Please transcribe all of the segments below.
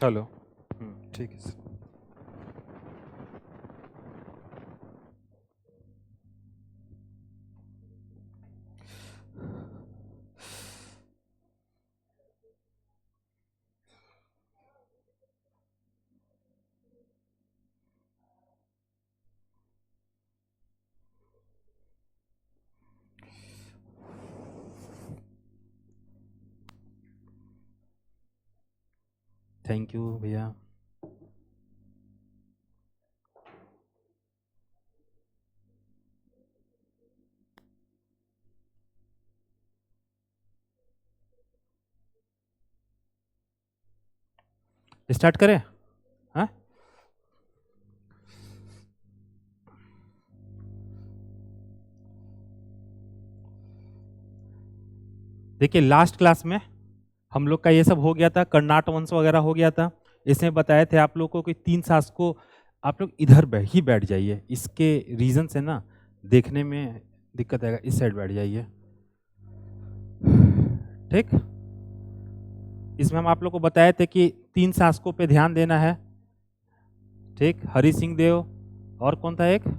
Hello. ठीक है sir. Thank you भैया। स्टार्ट करें? हाँ, देखिए लास्ट क्लास में हम लोग का ये सब हो गया था, कर्नाट वंश वगैरह हो गया था। इसमें बताए थे आप लोग को कि 3 शासकों, आप लोग इधर ही बैठ जाइए, इसके रीजन से ना देखने में दिक्कत आएगा, इस साइड बैठ जाइए। ठीक, इसमें हम आप लोग को बताए थे कि 3 शासकों पे ध्यान देना है। ठीक, हरि सिंह देव और कौन था एक,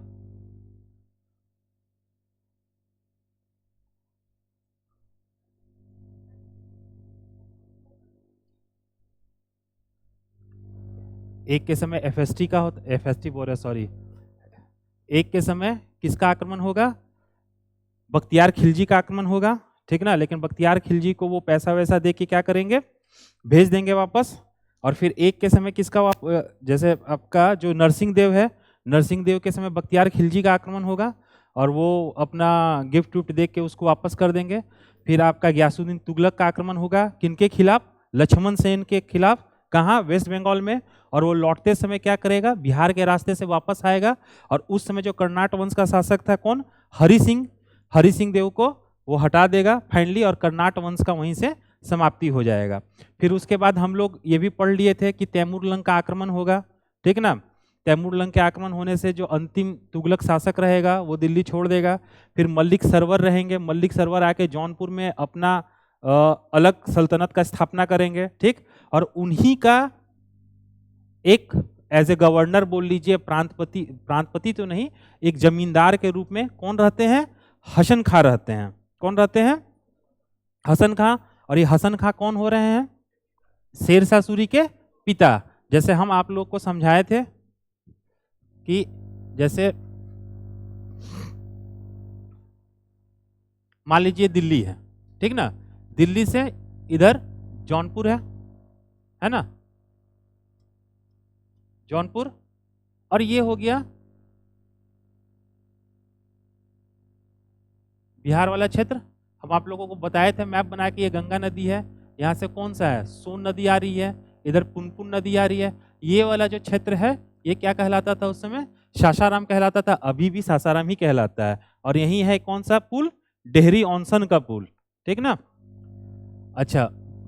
एक के समय एफएसटी का होता, एफएसटी बोल रहे सॉरी, एक के समय किसका आक्रमण होगा, बख्तियार खिलजी का आक्रमण होगा। ठीक ना, लेकिन बख्तियार खिलजी को वो पैसा वैसा दे के क्या करेंगे, भेज देंगे वापस। और फिर एक के समय किसका जैसे आपका जो नरसिंह देव है, नरसिंह देव के समय बख्तियार खिलजी का आक्रमण होगा और वो अपना गिफ्ट विफ्ट दे के उसको वापस कर देंगे। फिर आपका गयासुद्दीन तुगलक का आक्रमण होगा, किनके खिलाफ, लक्ष्मण सेन के खिलाफ, कहाँ, वेस्ट बंगाल में। और वो लौटते समय क्या करेगा, बिहार के रास्ते से वापस आएगा। और उस समय जो कर्नाट वंश का शासक था कौन, हरि सिंह, हरि सिंह देव को वो हटा देगा फाइनली, और कर्नाट वंश का वहीं से समाप्ति हो जाएगा। फिर उसके बाद हम लोग ये भी पढ़ लिए थे कि तैमूरलंग का आक्रमण होगा। ठीक ना, तैमूरलंग के आक्रमण होने से जो अंतिम तुगलक शासक रहेगा वो दिल्ली छोड़ देगा। फिर मल्लिक सरवर रहेंगे, मल्लिक सरवर आके जौनपुर में अपना अलग सल्तनत का स्थापना करेंगे। ठीक, और उन्हीं का एक एज ए गवर्नर बोल लीजिए, प्रांतपति, प्रांतपति तो नहीं, एक जमींदार के रूप में कौन रहते हैं, हसन खां रहते हैं। कौन रहते हैं, हसन खां। और ये हसन खां कौन हो रहे हैं, शेरशाह सूरी के पिता। जैसे हम आप लोग को समझाए थे कि जैसे मान लीजिए दिल्ली है, ठीक ना, दिल्ली से इधर जौनपुर है ना, जौनपुर, और ये हो गया बिहार वाला क्षेत्र। हम आप लोगों को बताए थे मैप बना के, ये गंगा नदी है, यहाँ से कौन सा है, सोन नदी आ रही है, इधर पुनपुन नदी आ रही है। ये वाला जो क्षेत्र है ये क्या कहलाता था उस समय, सासाराम कहलाता था, अभी भी सासाराम ही कहलाता है। और यही है कौन सा पुल, डेहरी ऑनसन का पुल। ठीक ना, अच्छा,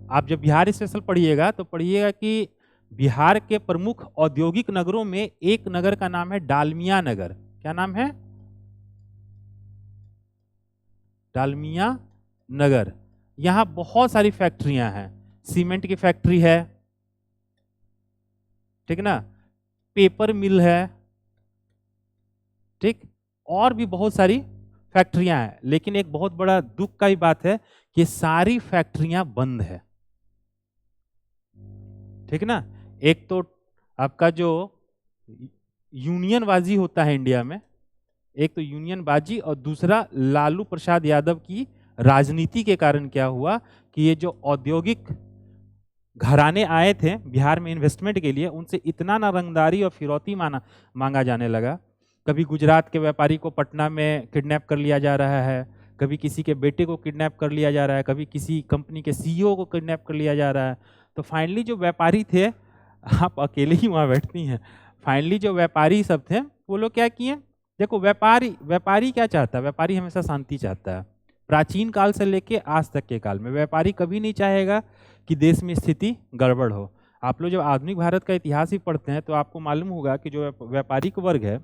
आप जब बिहार स्पेशल पढ़िएगा तो पढ़िएगा कि बिहार के प्रमुख औद्योगिक नगरों में एक नगर का नाम है डालमिया नगर। क्या नाम है, डालमिया नगर। यहाँ बहुत सारी फैक्ट्रियां हैं, सीमेंट की फैक्ट्री है, ठीक ना, पेपर मिल है, ठीक, और भी बहुत सारी फैक्ट्रियां हैं। लेकिन एक बहुत बड़ा दुख का ही बात है कि सारी फैक्ट्रियां बंद है। ठीक ना, एक तो आपका जो यूनियनबाजी होता है इंडिया में, एक तो यूनियनबाजी, और दूसरा लालू प्रसाद यादव की राजनीति के कारण क्या हुआ कि ये जो औद्योगिक घराने आए थे बिहार में इन्वेस्टमेंट के लिए, उनसे इतना ना रंगदारी और फिरौती मांगा जाने लगा। कभी गुजरात के व्यापारी को पटना में किडनैप कर लिया जा रहा है, कभी किसी के बेटे को किडनैप कर लिया जा रहा है, कभी किसी कंपनी के सीईओ को किडनैप कर लिया जा रहा है। तो फाइनली जो व्यापारी थे, आप अकेले ही वहाँ बैठती हैं, फाइनली जो व्यापारी सब थे वो लोग क्या किए, देखो व्यापारी क्या चाहता है, व्यापारी हमेशा शांति चाहता है। प्राचीन काल से लेके आज तक के काल में व्यापारी कभी नहीं चाहेगा कि देश में स्थिति गड़बड़ हो। आप लोग जब आधुनिक भारत का इतिहास ही पढ़ते हैं तो आपको मालूम होगा कि जो व्यापारिक वर्ग है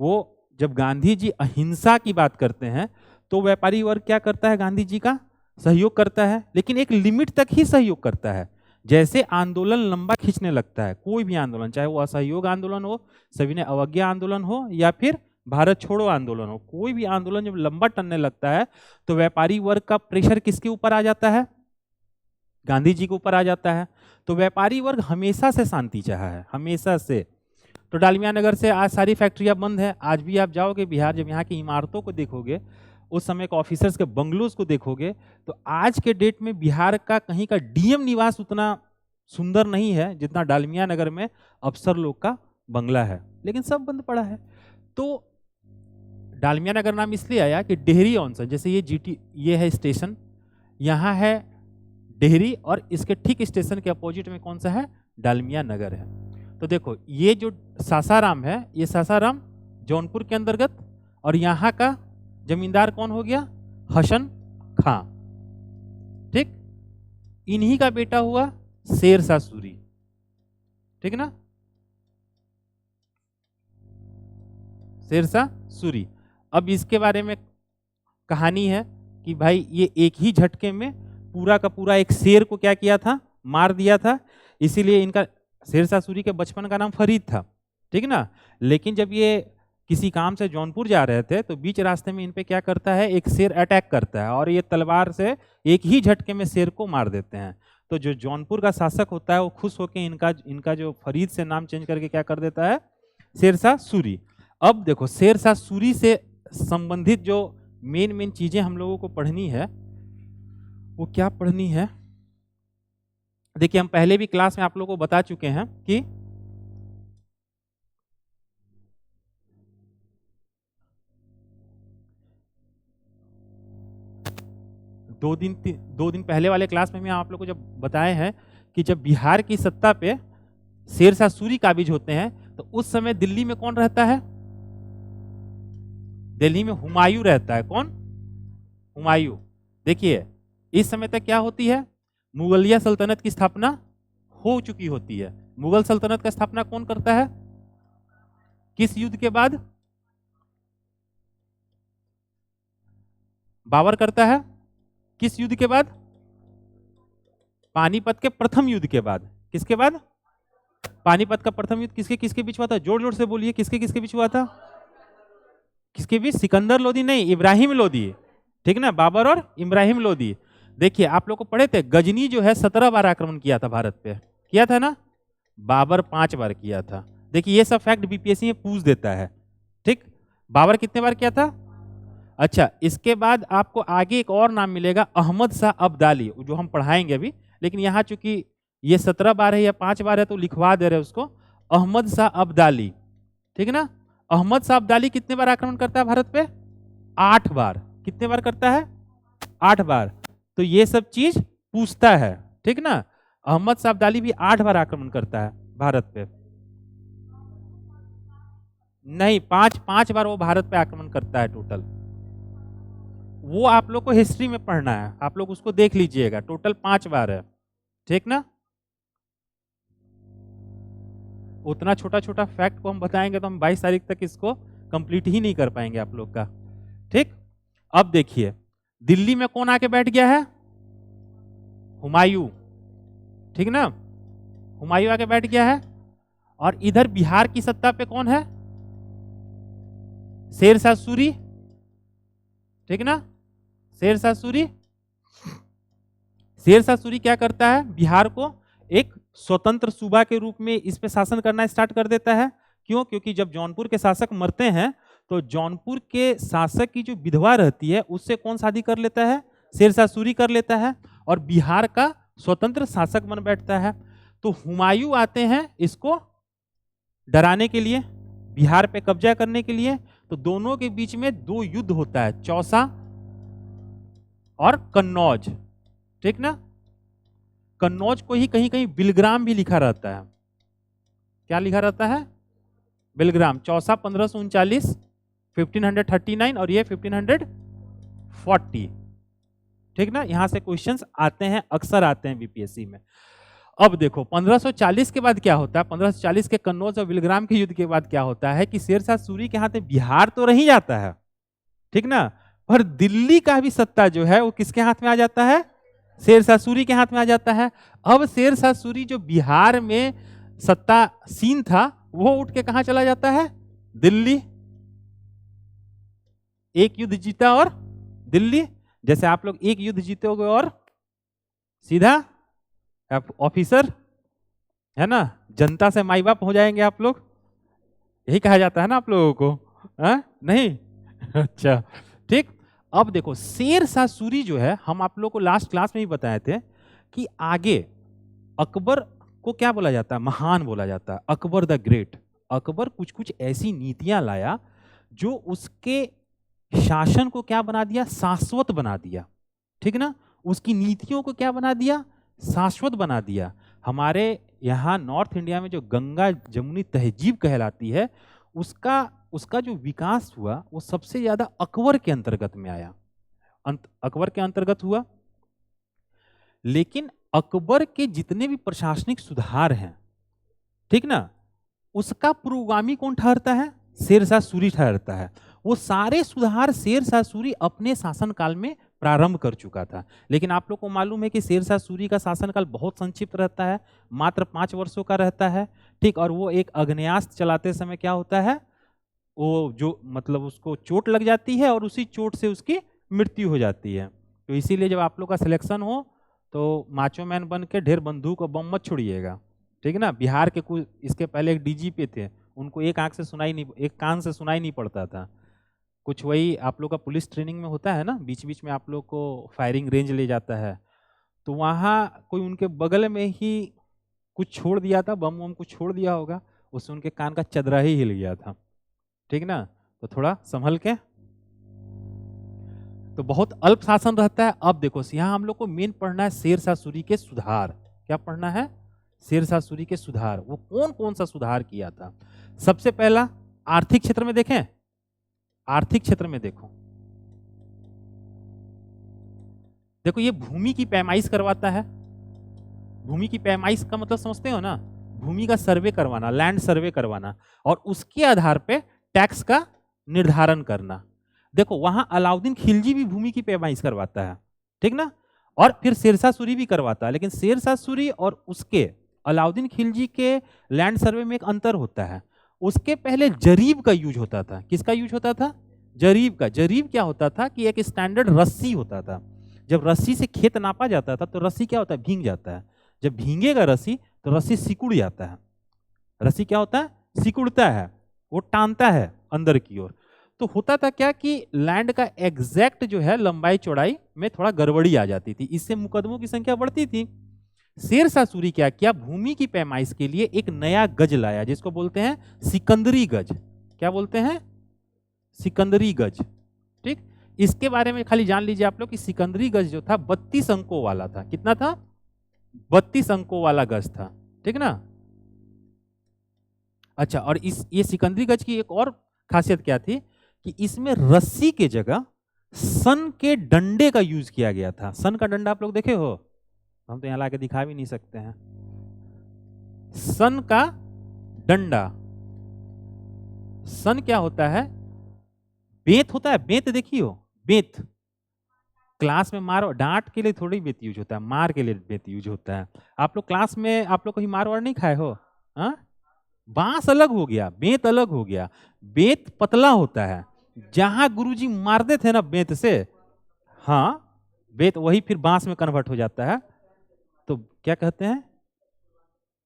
वो, जब गांधी जी अहिंसा की बात करते हैं तो व्यापारी वर्ग क्या करता है, गांधी जी का सहयोग करता है, लेकिन एक लिमिट तक ही सहयोग करता है। जैसे आंदोलन लंबा खींचने लगता है, कोई भी आंदोलन, चाहे वो असहयोग आंदोलन हो, सविनय अवज्ञा आंदोलन हो, या फिर भारत छोड़ो आंदोलन हो, कोई भी आंदोलन जब लंबा टलने लगता है तो व्यापारी वर्ग का प्रेशर किसके ऊपर आ जाता है? गांधी जी के ऊपर आ जाता है। तो व्यापारी वर्ग हमेशा से शांति चाहा है, हमेशा से। तो डालमिया नगर से आज सारी फैक्ट्रियां बंद है। आज भी आप जाओगे बिहार, जब यहाँ की इमारतों को देखोगे, उस समय के ऑफिसर्स के बंगलोज को देखोगे, तो आज के डेट में बिहार का कहीं का डीएम निवास उतना सुंदर नहीं है जितना डालमिया नगर में अफसर लोग का बंगला है, लेकिन सब बंद पड़ा है। तो डालमिया नगर नाम इसलिए आया कि डेहरी ऑनसन, जैसे ये है स्टेशन, यहाँ है डेहरी, और इसके ठीक स्टेशन के अपोजिट में कौन सा है? डालमिया नगर है। तो देखो ये जो सासाराम है, ये सासाराम जौनपुर के अंतर्गत, और यहाँ का जमींदार कौन हो गया? हसन खां। ठीक, इन्हीं का बेटा हुआ शेरशाह सूरी, ठीक ना, शेरशाह सूरी। अब इसके बारे में कहानी है कि भाई ये एक ही झटके में पूरा का पूरा एक शेर को क्या किया था? मार दिया था। इसीलिए इनका, शेरशाह सूरी के बचपन का नाम फरीद था, ठीक ना। लेकिन जब ये किसी काम से जौनपुर जा रहे थे तो बीच रास्ते में इन पे क्या करता है? एक शेर अटैक करता है, और ये तलवार से एक ही झटके में शेर को मार देते हैं। तो जो जौनपुर का शासक होता है वो खुश होकर इनका जो फरीद से नाम चेंज करके क्या कर देता है? शेरशाह सूरी। अब देखो शेरशाह सूरी से संबंधित जो मेन चीजें हम लोगों को पढ़नी है, वो क्या पढ़नी है? देखिए हम पहले भी क्लास में आप लोगों को बता चुके हैं कि दो दिन पहले वाले क्लास में आप लोगों को जब बताए हैं कि जब बिहार की सत्ता पे शेरशाह सूरी काबिज होते हैं तो उस समय दिल्ली में कौन रहता है? दिल्ली में हुमायूं रहता है। कौन? हुमायूं। देखिए इस समय तक क्या होती है? मुगलिया सल्तनत की स्थापना हो चुकी होती है। मुगल सल्तनत का स्थापना कौन करता है? किस युद्ध के बाद? बाबर करता है। किस युद्ध के बाद? पानीपत के प्रथम युद्ध के बाद। किसके बाद? पानीपत का प्रथम युद्ध किसके किसके बीच हुआ था? जोर जोर से बोलिए, किसके किसके बीच हुआ था? किसके बीच? सिकंदर लोदी नहीं, इब्राहिम लोदी, ठीक ना, बाबर और इब्राहिम लोदी। देखिए आप लोग को पढ़े थे, गजनी जो है 17 बार आक्रमण किया था भारत पे, किया था ना, बाबर 5 बार किया था। देखिए ये सब फैक्ट बीपीएससी में पूछ देता है, ठीक। बाबर कितने बार किया था? अच्छा, इसके बाद आपको आगे एक और नाम मिलेगा, अहमद शाह अब्दाली, जो हम पढ़ाएंगे अभी, लेकिन यहाँ चूंकि ये 17 बार है या 5 बार है तो लिखवा दे रहे हैं उसको, अहमद शाह अब्दाली, ठीक ना। अहमद शाह अब्दाली कितने बार आक्रमण करता है भारत पे? 8 बार। कितने बार करता है? 8 बार। तो ये सब चीज पूछता है, ठीक ना। अहमद शाह अब्दाली भी 8 बार आक्रमण करता है भारत पे। नहीं, 5 बार वो भारत पे आक्रमण करता है टोटल। वो आप लोग को हिस्ट्री में पढ़ना है, आप लोग उसको देख लीजिएगा, टोटल 5 बार है, ठीक ना। उतना छोटा छोटा फैक्ट को हम बताएंगे तो हम 22 तारीख तक इसको कंप्लीट ही नहीं कर पाएंगे आप लोग का, ठीक। अब देखिए दिल्ली में कौन आके बैठ गया है? हुमायूं, ठीक ना, हुमायूं आके बैठ गया है। और इधर बिहार की सत्ता पे कौन है? शेरशाह सूरी, ठीक ना, शेरशाह सूरी। शेरशाह सूरी क्या करता है? बिहार को एक स्वतंत्र सूबा के रूप में इस पे शासन करना स्टार्ट कर देता है। क्यों? क्योंकि जब जौनपुर के शासक मरते हैं तो जौनपुर के शासक की जो विधवा रहती है उससे कौन शादी कर लेता है? शेरशाह सूरी कर लेता है, और बिहार का स्वतंत्र शासक बन बैठता है। तो हुमायूं आते हैं इसको डराने के लिए, बिहार पे कब्जा करने के लिए। तो दोनों के बीच में 2 युद्ध होता है, चौसा और कन्नौज, ठीक ना। कन्नौज को ही कहीं कहीं बिलग्राम भी लिखा रहता है। क्या लिखा रहता है? बिलग्राम। चौसा 1539, 1539, और ये 1540, ठीक ना। यहां से क्वेश्चंस आते हैं, अक्सर आते हैं बीपीएससी में। अब देखो 1540 के बाद क्या होता है? 1540 के कन्नौज और बिलग्राम के युद्ध के बाद क्या होता है कि शेरशाह सूरी के हाथ में बिहार तो रह जाता है, ठीक ना, पर दिल्ली का भी सत्ता जो है वो किसके हाथ में आ जाता है? शेरशाह सूरी के हाथ में आ जाता है। अब शेरशाह सूरी जो बिहार में सत्तासीन था, वो उठ के कहां चला जाता है? दिल्ली। एक युद्ध जीता और दिल्ली। जैसे आप लोग एक युद्ध जीतोगे और सीधा ऑफिसर, है ना, जनता से माई बाप हो जाएंगे आप लोग, यही कहा जाता है ना आप लोगों को, नहीं? अच्छा, ठीक। अब देखो शेरशाह सूरी जो है, हम आप लोग को लास्ट क्लास में ही बताए थे कि आगे अकबर को क्या बोला जाता है? महान बोला जाता है, अकबर द ग्रेट। अकबर कुछ कुछ ऐसी नीतियां लाया जो उसके शासन को क्या बना दिया? शाश्वत बना दिया, ठीक ना? उसकी नीतियों को क्या बना दिया? शाश्वत बना दिया। हमारे यहाँ नॉर्थ इंडिया में जो गंगा जमुनी तहजीब कहलाती है, उसका जो विकास हुआ वो सबसे ज्यादा अकबर के अंतर्गत में आया, अकबर के अंतर्गत हुआ। लेकिन अकबर के जितने भी प्रशासनिक सुधार हैं, ठीक ना, उसका पुरोगामी कौन ठहरता है? शेरशाह सूरी ठहरता है। वो सारे सुधार शेरशाह सूरी अपने शासनकाल में प्रारंभ कर चुका था। लेकिन आप लोग को मालूम है कि शेरशाह सूरी का शासनकाल बहुत संक्षिप्त रहता है, मात्र 5 वर्षों का रहता है, ठीक। और वो एक अग्न्यास्त्र चलाते समय क्या होता है, वो जो मतलब उसको चोट लग जाती है और उसी चोट से उसकी मृत्यु हो जाती है। तो इसीलिए जब आप लोग का सिलेक्शन हो तो माचो मैन बन के ढेर बंदूक और बम मत छोड़िएगा, ठीक है ना। बिहार के कुछ इसके पहले एक डीजीपी थे, उनको एक आंख से सुनाई नहीं, एक कान से सुनाई नहीं पड़ता था। कुछ वही आप लोग का पुलिस ट्रेनिंग में होता है ना, बीच बीच में आप लोग को फायरिंग रेंज ले जाता है, तो वहाँ कोई उनके बगल में ही कुछ छोड़ दिया था, बम वम कुछ छोड़ दिया होगा, उससे उनके कान का चदरा ही हिल गया था, ठीक ना। तो थोड़ा संभल के। तो बहुत अल्प शासन रहता है। अब देखो यहाँ हम लोग को मेन पढ़ना है शेरशाह सूरी के सुधार। क्या पढ़ना है? शेरशाह सूरी के सुधार। वो कौन कौन सा सुधार किया था? सबसे पहला आर्थिक क्षेत्र में देखें, आर्थिक क्षेत्र में देखो ये भूमि की पैमाइश करवाता है। भूमि की पैमाइश का मतलब समझते हो ना? भूमि का सर्वे करवाना, लैंड सर्वे करवाना, और उसके आधार पे टैक्स का निर्धारण करना। देखो वहां अलाउद्दीन खिलजी भी भूमि की पैमाइश करवाता है, ठीक ना, और फिर शेरशाह सूरी भी करवाता है। लेकिन शेरशाह सूरी और उसके अलाउद्दीन खिलजी के लैंड सर्वे में एक अंतर होता है। उसके पहले जरीब का यूज होता था। किसका यूज होता था? जरीब का। जरीब क्या होता था कि एक स्टैंडर्ड रस्सी होता था। जब रस्सी से खेत नापा जाता था तो रस्सी क्या होता है? भींग जाता है। जब भींगेगा रस्सी तो रस्सी सिकुड़ जाता है। रस्सी क्या होता है? सिकुड़ता है, वो टानता है अंदर की ओर। तो होता था क्या कि लैंड का एग्जैक्ट जो है लंबाई चौड़ाई में थोड़ा गड़बड़ी आ जाती थी, इससे मुकदमों की संख्या बढ़ती थी। शेरशाह सूरी क्या किया? भूमि की पैमाइश के लिए एक नया गज लाया, जिसको बोलते हैं सिकंदरी गज। क्या बोलते हैं? सिकंदरी गज, ठीक। इसके बारे में खाली जान लीजिए आप लोग कि सिकंदरी गज जो था 32 अंकों वाला था। कितना था? 32 अंकों वाला गज था, ठीक ना। अच्छा, और ये सिकंदरी गज की एक और खासियत क्या थी कि इसमें रस्सी के जगह सन के डंडे का यूज किया गया था। सन का डंडा आप लोग देखे हो? हम तो यहां लाके दिखा भी नहीं सकते हैं। सन का डंडा, सन क्या होता है? बेंत होता है। बेंत देखी हो? बेंत क्लास में मार डांट के लिए थोड़ी बेंत यूज होता है, मार के लिए बेंत यूज होता है। आप लोग क्लास में आप लोग कहीं मार वार नहीं खाए हो? बांस अलग हो गया, बेंत अलग हो गया। बेंत पतला होता है, जहां गुरुजी मारते थे ना बेंत से, हाँ, बेंत वही फिर बांस में कन्वर्ट हो जाता है। तो क्या कहते हैं?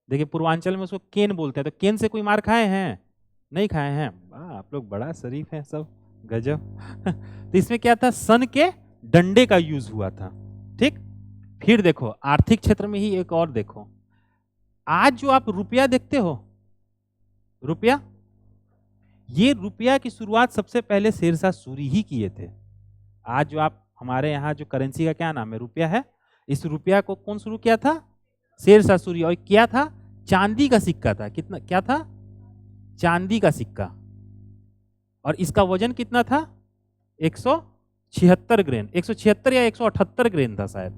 देखिए पूर्वांचल में उसको केन बोलते हैं। तो केन से कोई मार खाए हैं? नहीं खाए हैं? आप लोग बड़ा शरीफ हैं सब, गजब। तो इसमें क्या था? सन के डंडे का यूज हुआ था, ठीक। फिर देखो आर्थिक क्षेत्र में ही एक और देखो, आज जो आप रुपया देखते हो, रुपया, ये रुपया की शुरुआत सबसे पहले शेरशाह सूरी ही किए थे। आज जो आप हमारे यहाँ जो करेंसी का क्या नाम है? रुपया है। इस रुपया को कौन शुरू किया था? शेरशाह सूरी। और क्या था? चांदी का सिक्का था। कितना क्या था? चांदी का सिक्का। और इसका वजन कितना था? 176 ग्रेन। 176 या 178 ग्रेन था शायद,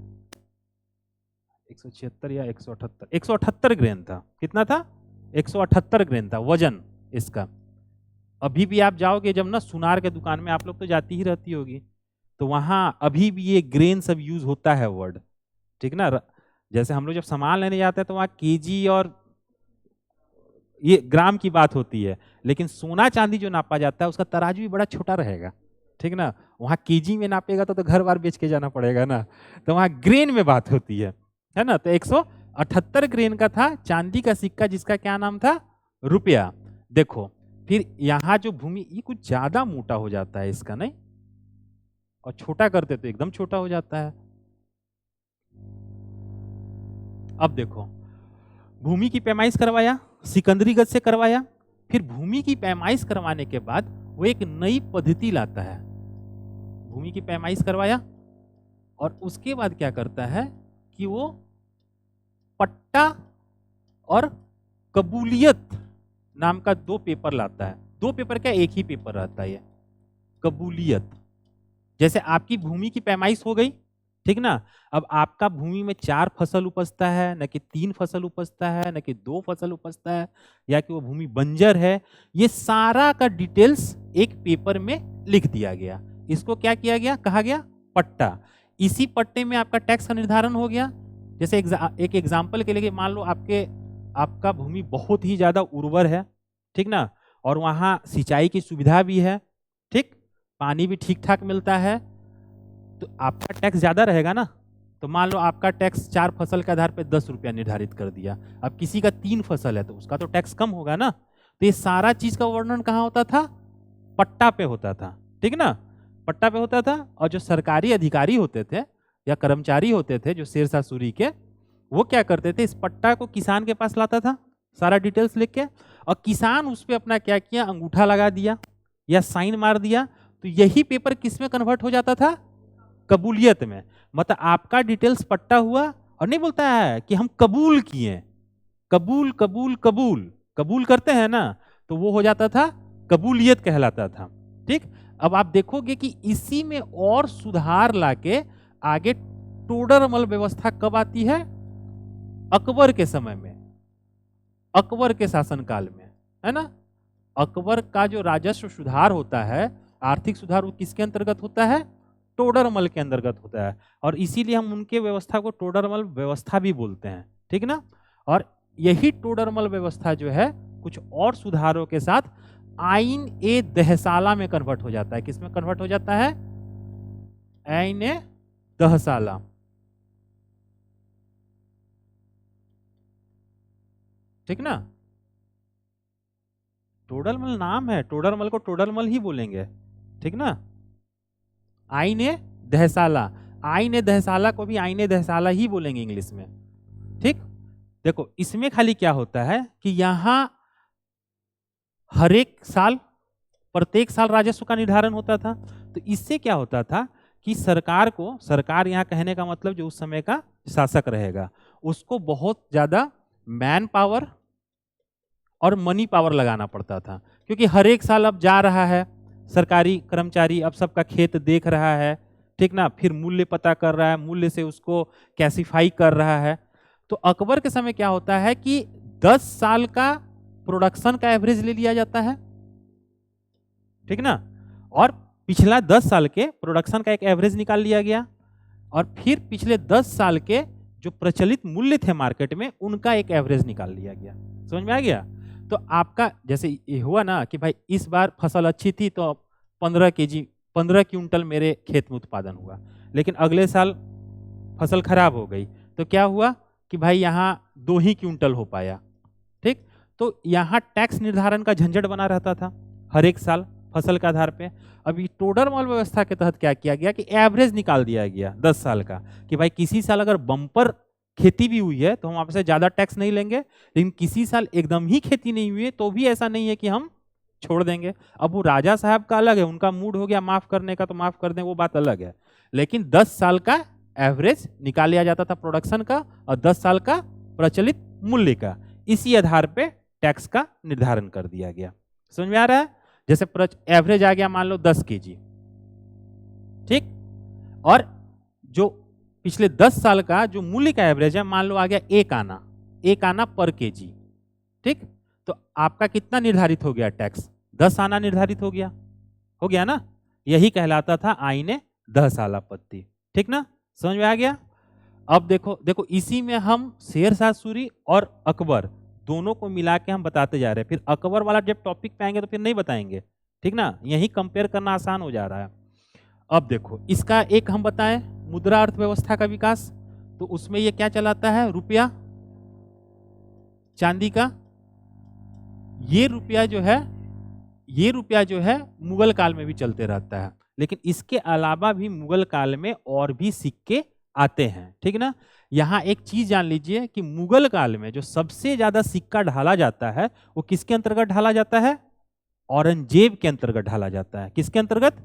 176 या 178, 178 ग्रेन था। कितना था? 178 ग्रेन था वजन इसका। अभी भी आप जाओगे जब ना सुनार के दुकान में, आप लोग तो जाती ही रहती होगी, तो वहां अभी भी ये ग्रेन सब यूज होता है वर्ड, ठीक ना। जैसे हम लोग जब सामान लेने जाते हैं तो वहाँ केजी और ये ग्राम की बात होती है, लेकिन सोना चांदी जो नापा जाता है उसका तराजू भी बड़ा छोटा रहेगा, ठीक ना। वहाँ केजी में नापेगा तो घर बार बेच के जाना पड़ेगा ना, तो वहाँ ग्रेन में बात होती है ना। तो 178 ग्रेन का था चांदी का सिक्का, जिसका क्या नाम था, रुपया। देखो फिर यहाँ जो भूमि, ये कुछ ज्यादा मोटा हो जाता है इसका, नहीं, और छोटा करते तो एकदम छोटा हो जाता है। अब देखो, भूमि की पैमाइश करवाया, सिकंदरी गज से करवाया, फिर भूमि की पैमाइश करवाने के बाद वो एक नई पद्धति लाता है। भूमि की पैमाइश करवाया और उसके बाद क्या करता है कि वो पट्टा और कबूलियत नाम का 2 पेपर लाता है। 2 पेपर क्या, एक ही पेपर रहता है ये, कबूलियत। जैसे आपकी भूमि की पैमाइश हो गई, ठीक ना। अब आपका भूमि में 4 फसल उपजता है, न कि 3 फसल उपजता है, न कि 2 फसल उपजता है, या कि वो भूमि बंजर है, ये सारा का डिटेल्स एक पेपर में लिख दिया गया। इसको क्या किया गया, कहा गया पट्टा। इसी पट्टे में आपका टैक्स का निर्धारण हो गया। जैसे एक एग्जाम्पल के लिए, मान लो आपका भूमि बहुत ही ज्यादा उर्वर है, ठीक ना, और वहाँ सिंचाई की सुविधा भी है, ठीक, पानी भी ठीक ठाक मिलता है, तो आपका टैक्स ज्यादा रहेगा ना। तो मान लो आपका टैक्स 4 फसल के आधार पे 10 रुपया निर्धारित कर दिया। अब किसी का 3 फसल है तो उसका तो टैक्स कम होगा ना। तो ये सारा चीज का वर्णन कहाँ होता था, पट्टा पे होता था, ठीक ना, पट्टा पे होता था। और जो सरकारी अधिकारी होते थे या कर्मचारी होते थे जो शेरशाह सूरी के, वो क्या करते थे, इस पट्टा को किसान के पास लाता था सारा डिटेल्स लिख के, और किसान उस पर अपना क्या किया, अंगूठा लगा दिया या साइन मार दिया, तो यही पेपर किस में कन्वर्ट हो जाता था, कबूलियत में। मतलब आपका डिटेल्स पट्टा हुआ, और नहीं बोलता है कि हम कबूल किए, कबूल कबूल कबूल कबूल करते हैं ना, तो वो हो जाता था कबूलियत कहलाता था, ठीक। अब आप देखोगे कि इसी में और सुधार लाके आगे टोडरमल व्यवस्था कब आती है, अकबर के समय में, अकबर के शासनकाल में, है ना। अकबर का जो राजस्व सुधार होता है, आर्थिक सुधार, वो किसके अंतर्गत होता है, टोडरमल के अंतर्गत होता है। और इसीलिए हम उनके व्यवस्था को टोडरमल व्यवस्था भी बोलते हैं, ठीक ना। और यही टोडरमल व्यवस्था जो है कुछ और सुधारों के साथ आइन ए दहसाला में कन्वर्ट हो जाता है। किसमें कन्वर्ट हो जाता है, आइन ए दहसाला, ठीक ना। टोडरमल नाम है, टोडरमल को टोडरमल ही बोलेंगे, ठीक ना। आइन ए दहसाला, आइन ए दहसाला को भी आइन ए दहसाला ही बोलेंगे इंग्लिश में, ठीक। देखो इसमें खाली क्या होता है कि यहां हर एक साल, प्रत्येक साल राजस्व का निर्धारण होता था। तो इससे क्या होता था कि सरकार को, सरकार यहाँ कहने का मतलब जो उस समय का शासक रहेगा, उसको बहुत ज्यादा मैन पावर और मनी पावर लगाना पड़ता था, क्योंकि हर एक साल अब जा रहा है सरकारी कर्मचारी, अब सबका खेत देख रहा है, ठीक ना, फिर मूल्य पता कर रहा है, मूल्य से उसको कैसिफाई कर रहा है। तो अकबर के समय क्या होता है कि 10 साल का प्रोडक्शन का एवरेज ले लिया जाता है, ठीक ना, और पिछला 10 साल के प्रोडक्शन का एक एवरेज निकाल लिया गया, और फिर पिछले 10 साल के जो प्रचलित मूल्य थे मार्केट में उनका एक एवरेज निकाल लिया गया। समझ में आ गया। तो आपका जैसे ये हुआ ना कि भाई इस बार फसल अच्छी थी तो 15 क्विंटल मेरे खेत में उत्पादन हुआ, लेकिन अगले साल फसल खराब हो गई, तो क्या हुआ कि भाई यहाँ 2 ही क्विंटल हो पाया, ठीक। तो यहाँ टैक्स निर्धारण का झंझट बना रहता था हर एक साल फसल के आधार पे। अभी टोडरमल व्यवस्था के तहत क्या किया गया कि एवरेज निकाल दिया गया 10 साल का, कि भाई किसी साल अगर बम्पर खेती भी हुई है तो हम आपसे ज्यादा टैक्स नहीं लेंगे, लेकिन किसी साल एकदम ही खेती नहीं हुई है तो भी ऐसा नहीं है कि हम छोड़ देंगे। अब वो राजा साहब का अलग है, उनका मूड हो गया माफ करने का तो माफ कर दें, वो बात अलग है, लेकिन 10 साल का एवरेज निकाल लिया जाता था प्रोडक्शन का और 10 साल का प्रचलित मूल्य का, इसी आधार पे टैक्स का निर्धारण कर दिया गया। समझ में आ रहा है। जैसे एवरेज आ गया मान लो 10 केजी, ठीक, और जो पिछले 10 साल का जो मूल्य का एवरेज है मान लो आ गया 1 आना पर केजी, ठीक। तो आपका कितना निर्धारित हो गया टैक्स, 10 आना निर्धारित हो गया ना। यही कहलाता था आइन ए दहसाला पत्ती, ठीक ना। समझ में आ गया। अब देखो देखो इसी में हम शेरशाह सूरी और अकबर दोनों को मिला के हम बताते जा रहे हैं। फिर अकबर वाला जब टॉपिक पे आएंगे तो फिर नहीं बताएंगे, ठीक ना, यही कंपेयर करना आसान हो जा रहा है। अब देखो इसका एक हम बताएं मुद्रा अर्थव्यवस्था का विकास, तो उसमें ये क्या चलाता है, रुपया चांदी का। ये रुपया जो है मुगल काल में भी चलते रहता है, लेकिन इसके अलावा भी मुगल काल में और भी सिक्के आते हैं, ठीक ना। यहाँ एक चीज जान लीजिए कि मुगल काल में जो सबसे ज्यादा सिक्का ढाला जाता है वो किसके अंतर्गत ढाला जाता है, औरंगजेब के अंतर्गत ढाला जाता है। किसके अंतर्गत,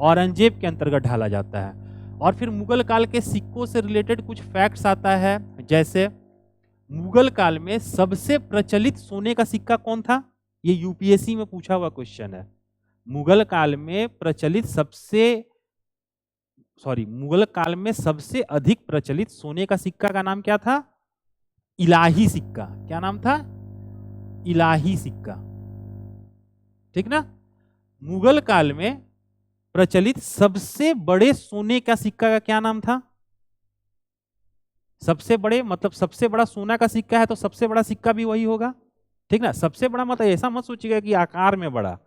औरंगजेब के अंतर्गत ढाला जाता है। और फिर मुगल काल के सिक्कों से रिलेटेड कुछ फैक्ट्स आता है, जैसे मुगल काल में सबसे प्रचलित सोने का सिक्का कौन था, ये यूपीएससी में पूछा हुआ क्वेश्चन है। मुगल काल में सबसे अधिक प्रचलित सोने का सिक्का का नाम क्या था, इलाही सिक्का। क्या नाम था, इलाही सिक्का, ठीक ना। मुगल काल में प्रचलित सबसे बड़े सोने का सिक्का का क्या नाम था, सबसे बड़े मतलब सबसे बड़ा सोना का सिक्का है तो सबसे बड़ा सिक्का भी वही होगा, ठीक ना। सबसे बड़ा मतलब ऐसा मत सोचिएगा कि आकार में बड़ा,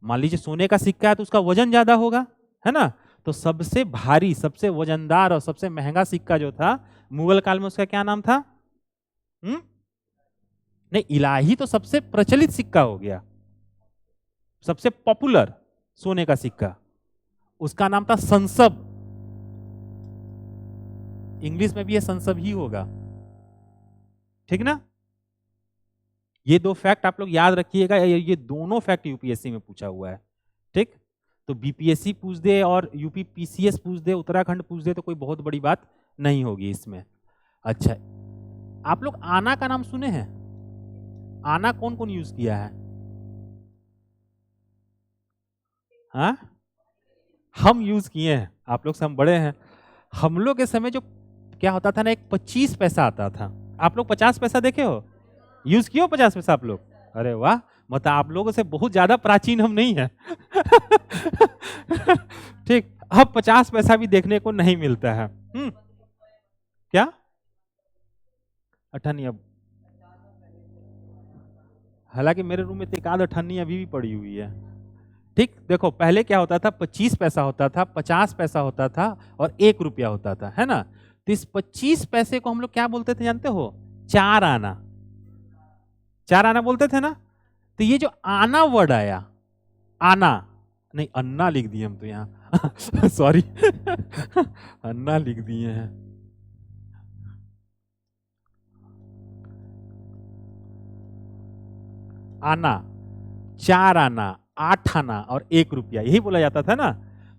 मान लीजिए सोने का सिक्का है तो उसका वजन ज्यादा होगा, है ना। तो सबसे भारी, सबसे वजनदार और सबसे महंगा सिक्का जो था मुगल काल में, उसका क्या नाम था, नहीं, इलाही तो सबसे प्रचलित सिक्का हो गया, सबसे पॉपुलर सोने का सिक्का, उसका नाम था संसब। इंग्लिश में भी ये संसब ही होगा, ठीक ना। ये दो फैक्ट आप लोग याद रखिएगा, ये दोनों फैक्ट यूपीएससी में पूछा हुआ है, ठीक। तो बीपीएससी पूछ दे और यूपी पीसीएस पूछ दे, उत्तराखंड पूछ दे, तो कोई बहुत बड़ी बात नहीं होगी इसमें। अच्छा, आप लोग आना का नाम सुने हैं, आना कौन कौन यूज किया है, हाँ, हम यूज किए हैं, आप लोग से हम बड़े हैं। हम लोग के समय जो क्या होता था ना, एक 25 पैसा आता था। आप लोग 50 पैसा देखे हो, यूज किए हो 50 पैसा आप लोग, अरे वाह, मतलब आप लोगों से बहुत ज्यादा प्राचीन हम नहीं है। ठीक, अब 50 पैसा भी देखने को नहीं मिलता है। क्या अठन्नी, अब हालांकि मेरे रूम में एक आध अठन्नी अभी भी पड़ी हुई है, ठीक। देखो पहले क्या होता था, 25 पैसा होता था, 50 पैसा होता था और 1 रुपया होता था, है ना। तो इस 25 पैसे को हम लोग क्या बोलते थे जानते हो, 4 आना, 4 आना बोलते थे ना। तो ये जो आना वर्ड आया, आना नहीं, अन्ना लिख दिए हम तो यहाँ सॉरी अन्ना लिख दिए हैं। आना, 4 आना, 8 आना और 1 रुपया, यही बोला जाता था ना।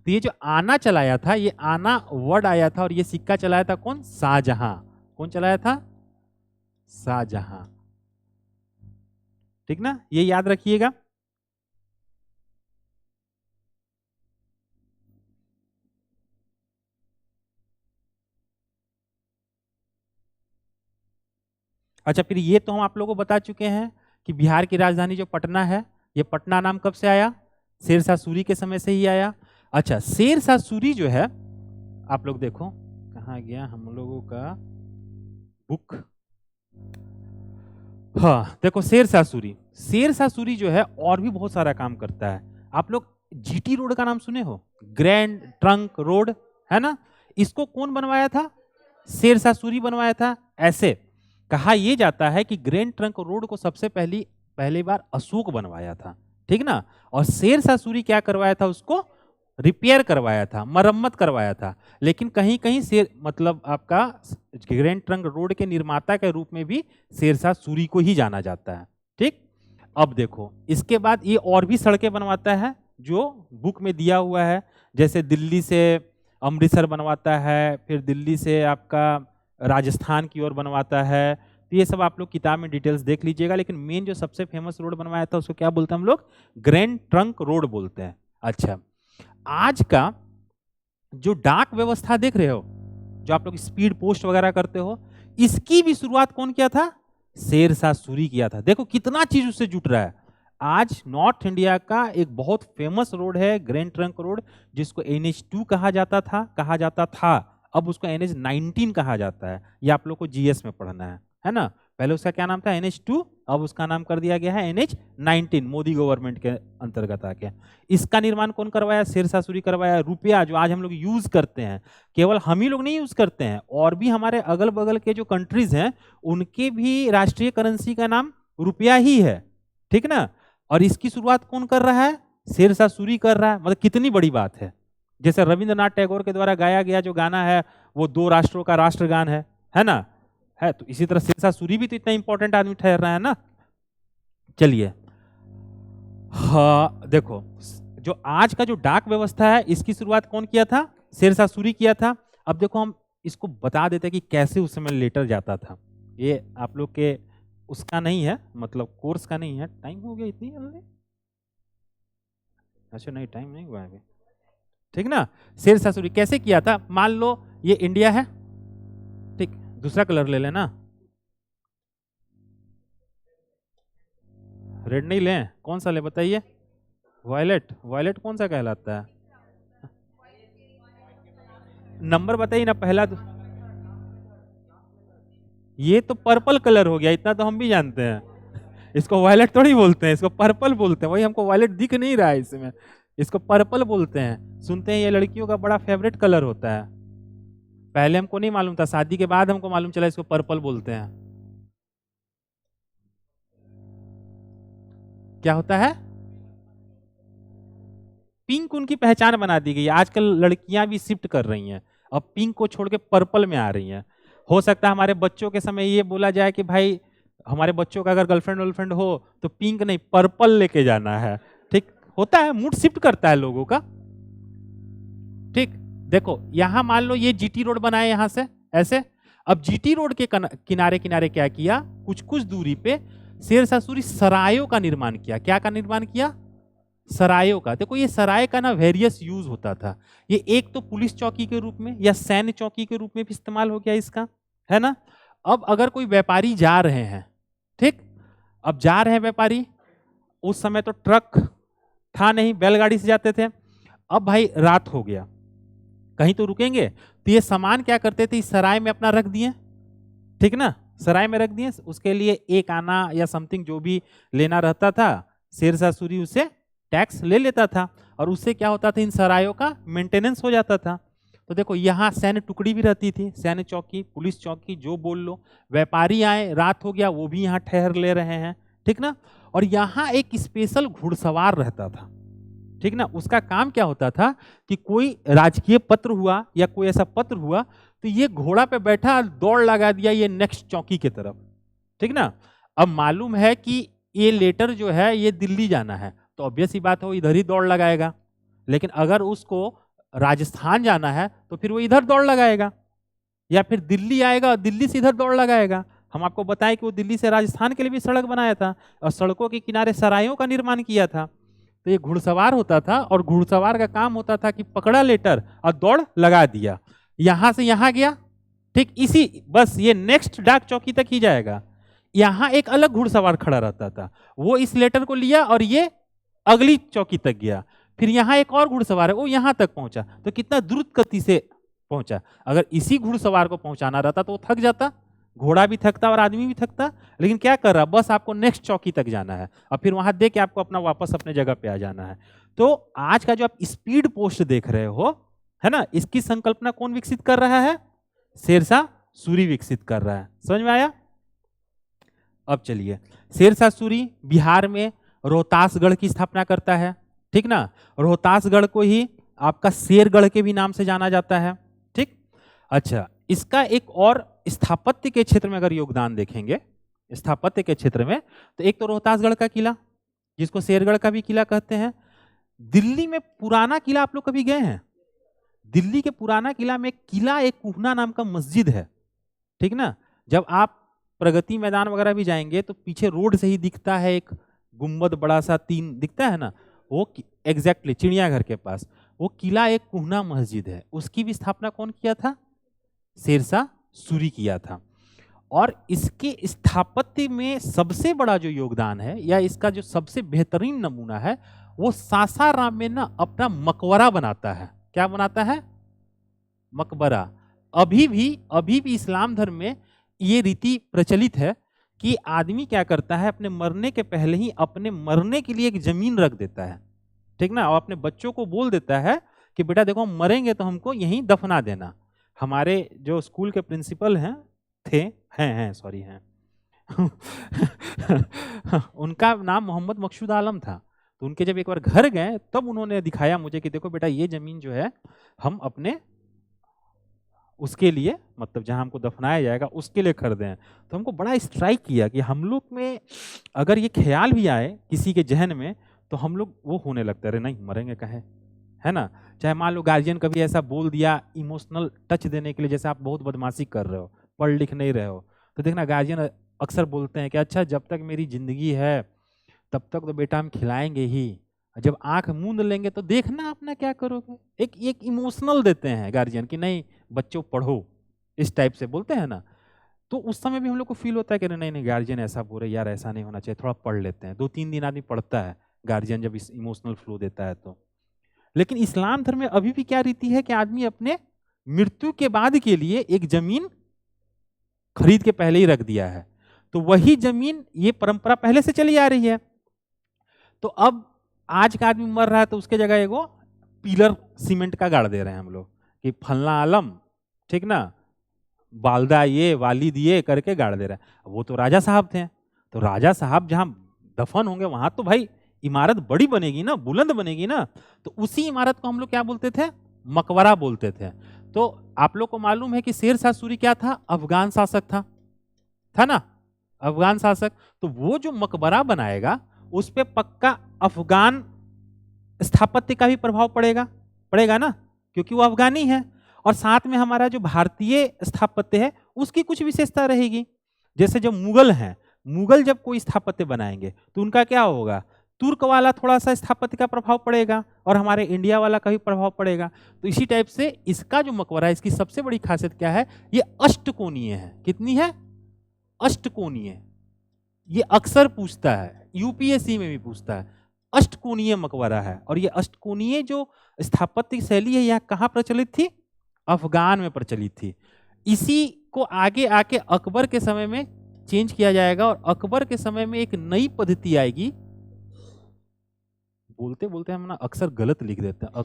तो ये जो आना चलाया था, ये आना वर्ड आया था, और ये सिक्का चलाया था कौन, शाहजहां। कौन चलाया था, शाहजहां, ठीक ना, ये याद रखिएगा। अच्छा, फिर ये तो हम आप लोगों को बता चुके हैं कि बिहार की राजधानी जो पटना है, ये पटना नाम कब से आया, शेरशाह सूरी के समय से ही आया। अच्छा, शेरशाह सूरी जो है, आप लोग देखो कहाँ गया हम लोगों का बुक, हाँ देखो शेरशाह सूरी जो है और भी बहुत सारा काम करता है। आप लोग जीटी रोड का नाम सुने हो, ग्रैंड ट्रंक रोड, है ना। इसको कौन बनवाया था, शेरशाह सूरी बनवाया था। ऐसे कहा यह जाता है कि ग्रैंड ट्रंक रोड को सबसे पहली बार अशोक बनवाया था, ठीक ना। और शेरशाह सूरी क्या करवाया था, उसको रिपेयर करवाया था, मरम्मत करवाया था। लेकिन कहीं कहीं मतलब आपका ग्रैंड ट्रंक रोड के निर्माता के रूप में भी शेरशाह सूरी को ही जाना जाता है, ठीक। अब देखो इसके बाद ये और भी सड़कें बनवाता है जो बुक में दिया हुआ है, जैसे दिल्ली से अमृतसर बनवाता है, फिर दिल्ली से आपका राजस्थान की ओर बनवाता है। तो ये सब आप लोग किताब में डिटेल्स देख लीजिएगा, लेकिन मेन जो सबसे फेमस रोड बनवाया था उसको क्या बोलते हैं हम लोग, ग्रैंड ट्रंक रोड बोलते हैं। अच्छा, आज का जो डाक व्यवस्था देख रहे हो, जो आप लोग स्पीड पोस्ट वगैरह करते हो, इसकी भी शुरुआत कौन किया था, शेरशाह सूरी किया था। देखो कितना चीज उससे जुट रहा है। आज नॉर्थ इंडिया का एक बहुत फेमस रोड है ग्रैंड ट्रंक रोड, जिसको NH2 कहा जाता था, अब उसको NH19 कहा जाता है। ये आप लोग को GS में पढ़ना है ना। पहले उसका क्या नाम था NH2, अब उसका नाम कर दिया गया है NH19, मोदी गवर्नमेंट के अंतर्गत आ गया। इसका निर्माण कौन करवाया? शेरशाह सूरी करवाया। रुपया जो आज हम लोग यूज करते हैं, केवल हम ही लोग नहीं यूज करते हैं, और भी हमारे अगल बगल के जो कंट्रीज हैं उनके भी राष्ट्रीय करेंसी का नाम रुपया ही है, ठीक ना। और इसकी शुरुआत कौन कर रहा है? शेरशाह सूरी कर रहा है। मतलब कितनी बड़ी बात है। जैसे रविंद्रनाथ टैगोर के द्वारा गाया गया जो गाना है वो 2 राष्ट्रों का राष्ट्रगान है ना, है। तो इसी तरह शेरशाह सूरी भी तो इतना इंपॉर्टेंट आदमी ठहर रहा है ना। चलिए, हाँ देखो, जो आज का जो डाक व्यवस्था है इसकी शुरुआत कौन किया था? शेरशाह सूरी किया था। अब देखो हम इसको बता देते हैं कि कैसे उस समय लेटर जाता था। ये आप लोग के उसका नहीं है, मतलब कोर्स का नहीं है। टाइम हो गया इतनी जल्दी? अच्छा नहीं, टाइम नहीं हुआ अभी, ठीक ना। शेरशाह सूरी कैसे किया था? मान लो ये इंडिया है, ठीक, दूसरा कलर ले लेना, रेड नहीं लें, कौन सा ले बताइए? वायलेट। वायलेट कौन सा कहलाता है? नंबर बताइए ना, पहला ये तो पर्पल कलर हो गया, इतना तो हम भी जानते हैं। इसको वायलेट थोड़ी बोलते हैं, इसको पर्पल बोलते हैं। वही हमको वायलेट दिख नहीं रहा है इसमें, इसको पर्पल बोलते हैं। सुनते हैं ये लड़कियों का बड़ा फेवरेट कलर होता है। पहले हमको नहीं मालूम था, शादी के बाद हमको मालूम चला इसको पर्पल बोलते हैं। क्या होता है? पिंक उनकी पहचान बना दी गई है। आजकल लड़कियां भी शिफ्ट कर रही हैं, अब पिंक को छोड़ के पर्पल में आ रही हैं। हो सकता है हमारे बच्चों के समय ये बोला जाए कि भाई हमारे बच्चों का अगर गर्लफ्रेंड वर्लफ्रेंड हो तो पिंक नहीं पर्पल लेके जाना है, ठीक। होता है, मूड शिफ्ट करता है लोगों का, ठीक। देखो यहां मान लो ये GT रोड बना है यहां से ऐसे। अब GT रोड के किनारे किनारे क्या किया? कुछ कुछ दूरी पे शेरशाह सूरी सरायों का निर्माण किया। क्या का निर्माण किया? सरायों का। देखो ये सराय का ना वेरियस यूज होता था। ये एक तो पुलिस चौकी के रूप में या सैन्य चौकी के रूप में भी इस्तेमाल हो गया इसका, है ना। अब अगर कोई व्यापारी जा रहे हैं, ठीक, अब जा रहे हैं व्यापारी, उस समय तो ट्रक था नहीं, बैलगाड़ी से जाते थे। अब भाई रात हो गया, कहीं तो रुकेंगे, तो ये सामान क्या करते थे? इस सराय में अपना रख दिए, ठीक ना, सराय में रख दिए। उसके लिए एक आना या समथिंग जो भी लेना रहता था, शेरशाह सूरी उसे टैक्स ले लेता था, और उससे क्या होता था? इन सरायों का मेंटेनेंस हो जाता था। तो देखो यहाँ सैन्य टुकड़ी भी रहती थी, सैन्य चौकी, पुलिस चौकी, जो बोल लो। व्यापारी आए, रात हो गया, वो भी यहाँ ठहर ले रहे हैं, ठीक ना। और यहाँ एक स्पेशल घुड़सवार रहता था, ठीक ना। उसका काम क्या होता था कि कोई राजकीय पत्र हुआ या कोई ऐसा पत्र हुआ तो ये घोड़ा पे बैठा दौड़ लगा दिया ये नेक्स्ट चौकी की तरफ, ठीक ना। अब मालूम है कि ये लेटर जो है ये दिल्ली जाना है, तो ऑब्वियस ही बात है वो इधर ही दौड़ लगाएगा। लेकिन अगर उसको राजस्थान जाना है तो फिर वो इधर दौड़ लगाएगा, या फिर दिल्ली आएगा और दिल्ली से इधर दौड़ लगाएगा। हम आपको बताएं कि वो दिल्ली से राजस्थान के लिए भी सड़क बनाया था और सड़कों के किनारे सरायों का निर्माण किया था। तो ये घुड़सवार होता था और घुड़सवार का काम होता था कि पकड़ा लेटर और दौड़ लगा दिया, यहां से यहां गया, ठीक, इसी बस ये नेक्स्ट डाक चौकी तक ही जाएगा। यहां एक अलग घुड़सवार खड़ा रहता था, वो इस लेटर को लिया और ये अगली चौकी तक गया। फिर यहाँ एक और घुड़सवार है, वो यहाँ तक पहुंचा, तो कितना द्रुत गति से पहुंचा। अगर इसी घुड़सवार को पहुंचाना रहता तो वो थक जाता, घोड़ा भी थकता और आदमी भी थकता। लेकिन क्या कर रहा, बस आपको नेक्स्ट चौकी तक जाना है और फिर वहां दे के आपको अपना वापस अपने जगह पे आ जाना है। तो आज का जो आप स्पीड पोस्ट देख रहे हो, है ना, इसकी संकल्पना कौन विकसित कर रहा है? शेरशाह सूरी विकसित कर रहा है। समझ में आया? अब चलिए, शेरशाह सूरी बिहार में रोहतासगढ़ की स्थापना करता है, ठीक ना। रोहतासगढ़ को ही आपका शेरगढ़ के भी नाम से जाना जाता है, ठीक। अच्छा, इसका एक और स्थापत्य के क्षेत्र में अगर योगदान देखेंगे, स्थापत्य के क्षेत्र में, तो एक तो रोहतासगढ़ का किला, जिसको शेरगढ़ का भी किला कहते हैं। दिल्ली में पुराना किला आप लोग कभी गए हैं? दिल्ली के पुराना किला में किला एक कुहना नाम का मस्जिद है, ठीक ना। जब आप प्रगति मैदान वगैरह भी जाएंगे तो पीछे रोड से ही दिखता है एक गुंबद बड़ा सा 3 दिखता है ना, वो एग्जैक्टली चिड़ियाघर के पास वो किला एक कुहना मस्जिद है। उसकी भी स्थापना कौन किया था? शेरशाह सूरी किया था। और इसके स्थापत्य में सबसे बड़ा जो योगदान है या इसका जो सबसे बेहतरीन नमूना है, वो सासाराम में ना अपना मकबरा बनाता है। क्या बनाता है? मकबरा। अभी भी इस्लाम धर्म में ये रीति प्रचलित है कि आदमी क्या करता है, अपने मरने के पहले ही अपने मरने के लिए एक जमीन रख देता है, ठीक ना, और अपने बच्चों को बोल देता है कि बेटा देखो हम मरेंगे तो हमको यहीं दफना देना। हमारे जो स्कूल के प्रिंसिपल हैं सॉरी हैं उनका नाम मोहम्मद मकसूद आलम था। तो उनके जब एक बार घर गए तब उन्होंने दिखाया मुझे कि देखो बेटा ये जमीन जो है हम अपने उसके लिए, मतलब जहां हमको दफनाया जाएगा उसके लिए खरीदे हैं। तो हमको बड़ा स्ट्राइक किया कि हम लोग में अगर ये ख्याल भी आए किसी के जहन में तो हम लोग वो होने लगता है, अरे नहीं मरेंगे कहे, है ना। चाहे मान लो गार्जियन कभी ऐसा बोल दिया इमोशनल टच देने के लिए, जैसे आप बहुत बदमाशी कर रहे हो, पढ़ लिख नहीं रहे हो, तो देखना गार्जियन अक्सर बोलते हैं कि अच्छा जब तक मेरी जिंदगी है तब तक तो बेटा हम खिलाएंगे ही, जब आंख मूंद लेंगे तो देखना अपना क्या करोगे। एक इमोशनल देते हैं गार्जियन कि नहीं बच्चों पढ़ो, इस टाइप से बोलते हैं ना। तो उस समय भी हम लोग को फील होता है कि नहीं नहीं गार्जियन ऐसा बोल रहे, यार ऐसा नहीं होना चाहिए, थोड़ा पढ़ लेते हैं। 2-3 दिन आदमी पढ़ता है गार्जियन जब इस इमोशनल फ्लो देता है तो। लेकिन इस्लाम धर्म में अभी भी क्या रीति है कि आदमी अपने मृत्यु के बाद के लिए एक जमीन खरीद के पहले ही रख दिया है। तो वही जमीन, ये परंपरा पहले से चली आ रही है। तो अब आज का आदमी मर रहा है तो उसके जगह एगो पिलर सीमेंट का गाड़ दे रहे हैं हम लोग कि फलना आलम, ठीक ना, वालदा ये वालिद ये करके गाड़ दे रहे हैं। वो तो राजा साहब थे, तो राजा साहब जहां दफन होंगे वहां तो भाई इमारत बड़ी बनेगी ना, बुलंद बनेगी ना। तो उसी इमारत को हम लोग क्या बोलते थे, मकबरा बोलते थे। तो आप लोग को मालूम है कि शेर शाह सूरी क्या था, अफगान शासक था ना, अफगान शासक। तो वो जो मकबरा बनाएगा उस पे पक्का अफगान स्थापत्य का भी प्रभाव पड़ेगा ना, क्योंकि वो अफगानी है। और साथ में हमारा जो भारतीय स्थापत्य है उसकी कुछ विशेषता रहेगी। जैसे जब मुगल हैं, मुगल जब कोई स्थापत्य बनाएंगे तो उनका क्या होगा, तुर्क वाला थोड़ा सा स्थापत्य का प्रभाव पड़ेगा और हमारे इंडिया वाला का भी प्रभाव पड़ेगा। तो इसी टाइप से इसका जो मकबरा है, इसकी सबसे बड़ी खासियत क्या है, ये अष्टकोणीय है। कितनी है, अष्टकोणीय। ये अक्सर पूछता है, यूपीएससी में भी पूछता है, अष्टकोणीय मकबरा है। और ये अष्टकोणीय जो स्थापत्य शैली है यहाँ कहाँ प्रचलित थी, अफगान में प्रचलित थी। इसी को आगे आके अकबर के समय में चेंज किया जाएगा और अकबर के समय में एक नई पद्धति आएगी। बोलते बोलते हम ना अक्सर गलत लिख देते हैं,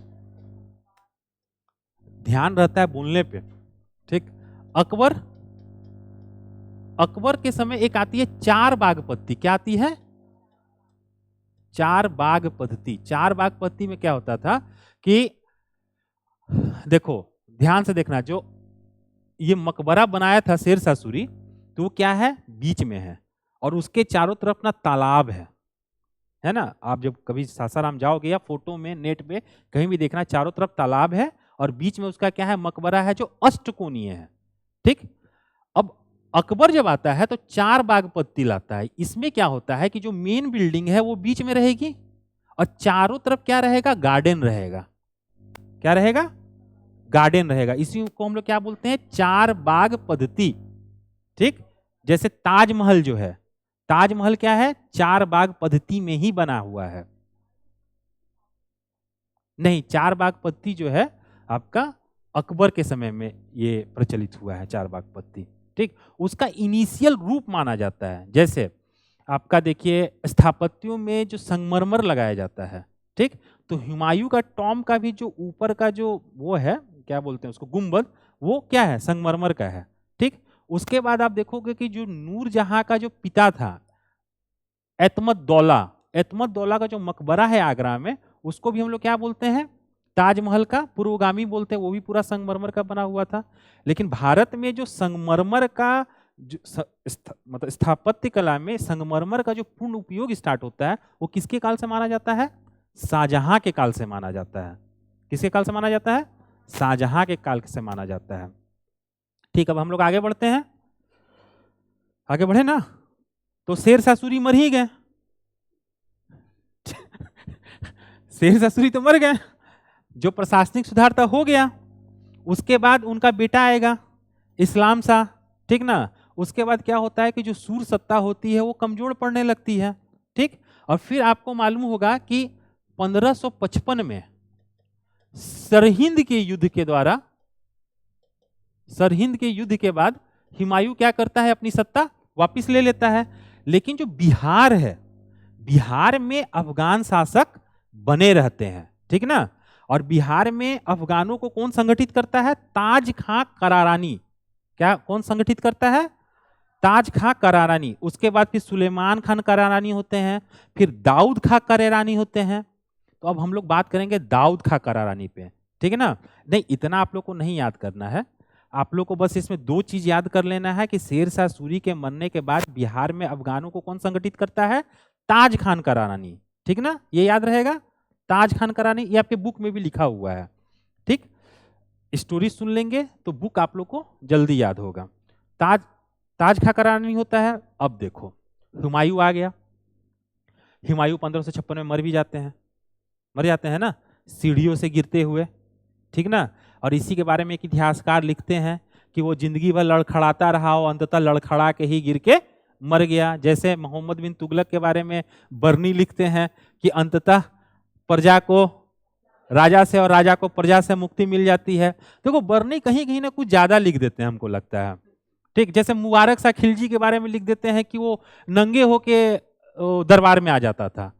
ध्यान रहता है बोलने पे, ठीक। अकबर के समय एक आती है चार बाग पद्धति। क्या आती है, चार बाग पद्धति। चार बाग पद्धति में क्या होता था कि देखो ध्यान से देखना, जो ये मकबरा बनाया था शेर शाह सूरी, तो वो क्या है, बीच में है और उसके चारों तरफ ना तालाब है ना। आप जब कभी सासाराम जाओगे या फोटो में नेट पे कहीं भी देखना, चारों तरफ तालाब है और बीच में उसका क्या है, मकबरा है जो अष्टकोणीय है, ठीक। अब अकबर जब आता है तो चार बाग पद्धति लाता है। इसमें क्या होता है कि जो मेन बिल्डिंग है वो बीच में रहेगी और चारों तरफ क्या रहेगा, गार्डन रहेगा। क्या रहेगा, गार्डन रहेगा। इसी को हम लोग क्या बोलते हैं, चार बाग पद्धति, ठीक। जैसे ताजमहल जो है, ताजमहल क्या है, चार बाग पद्धति में ही बना हुआ है। नहीं, चार बाग पद्धति जो है आपका अकबर के समय में ये प्रचलित हुआ है, चार बाग पद्धति, ठीक। उसका इनिशियल रूप माना जाता है। जैसे आपका देखिए स्थापत्यों में जो संगमरमर लगाया जाता है, ठीक। तो हुमायूं का टॉम का भी जो ऊपर का जो वो है, क्या बोलते हैं उसको, गुंबद, वो क्या है, संगमरमर का है, ठीक। उसके बाद आप देखोगे कि जो नूरजहां का जो पिता था एतमद दौला का जो मकबरा है आगरा में, उसको भी हम लोग क्या बोलते हैं, ताजमहल का पूर्वगामी बोलते हैं। वो भी पूरा संगमरमर का बना हुआ था। लेकिन भारत में जो संगमरमर का मतलब स्थापत्य कला में संगमरमर का जो पूर्ण उपयोग स्टार्ट होता है वो किसके काल से माना जाता है, शाहजहां के काल से माना जाता है। किसके काल से माना जाता है, शाहजहां के काल से माना जाता है, ठीक। अब हम लोग आगे बढ़ते हैं, आगे बढ़े ना। तो शेर शाह सूरी मर ही गए शेर शाह सूरी तो मर गए, जो प्रशासनिक सुधार था हो गया। उसके बाद उनका बेटा आएगा इस्लाम शाह, ठीक ना। उसके बाद क्या होता है कि जो सूर सत्ता होती है वो कमजोर पड़ने लगती है, ठीक। और फिर आपको मालूम होगा कि 1555 में सरहिंद के युद्ध के द्वारा सरहिंद के युद्ध के बाद हुमायूं क्या करता है, अपनी सत्ता वापस ले लेता है। लेकिन जो बिहार है, बिहार में अफगान शासक बने रहते हैं, ठीक ना। और बिहार में अफगानों को कौन संगठित करता है, ताज खां करारानी। क्या कौन संगठित करता है, ताज खां करारानी। उसके बाद फिर सुलेमान खान करारानी होते हैं, फिर दाऊद खां करारानी होते हैं। तो अब हम लोग बात करेंगे दाऊद खां करारानी पे, ठीक है ना। नहीं, इतना आप लोग को नहीं याद करना है, आप लोग को बस इसमें दो चीज याद कर लेना है कि शेर शाह सूरी के मरने के बाद बिहार में अफगानों को कौन संगठित करता है, ताज खान करारानी, ठीक ना। ये याद रहेगा, ताज खान करारानी, ये आपके बुक में भी लिखा हुआ है, ठीक। स्टोरी सुन लेंगे तो बुक आप लोग को जल्दी याद होगा। ताज खां करारानी होता है। अब देखो हुमायूं आ गया, हुमायूं 1556 में मर भी जाते हैं, मर जाते हैं ना, सीढ़ियों से गिरते हुए, ठीक ना। और इसी के बारे में एक इतिहासकार लिखते हैं कि वो जिंदगी भर लड़खड़ाता रहा और अंततः लड़खड़ा के ही गिर के मर गया। जैसे मोहम्मद बिन तुगलक के बारे में बर्नी लिखते हैं कि अंततः प्रजा को राजा से और राजा को प्रजा से मुक्ति मिल जाती है। देखो बर्नी कहीं कहीं ना कुछ ज्यादा लिख देते हैं, हमको लगता है, ठीक। जैसे मुबारक शाह खिलजी के बारे में लिख देते हैं कि वो नंगे होके दरबार में आ जाता था।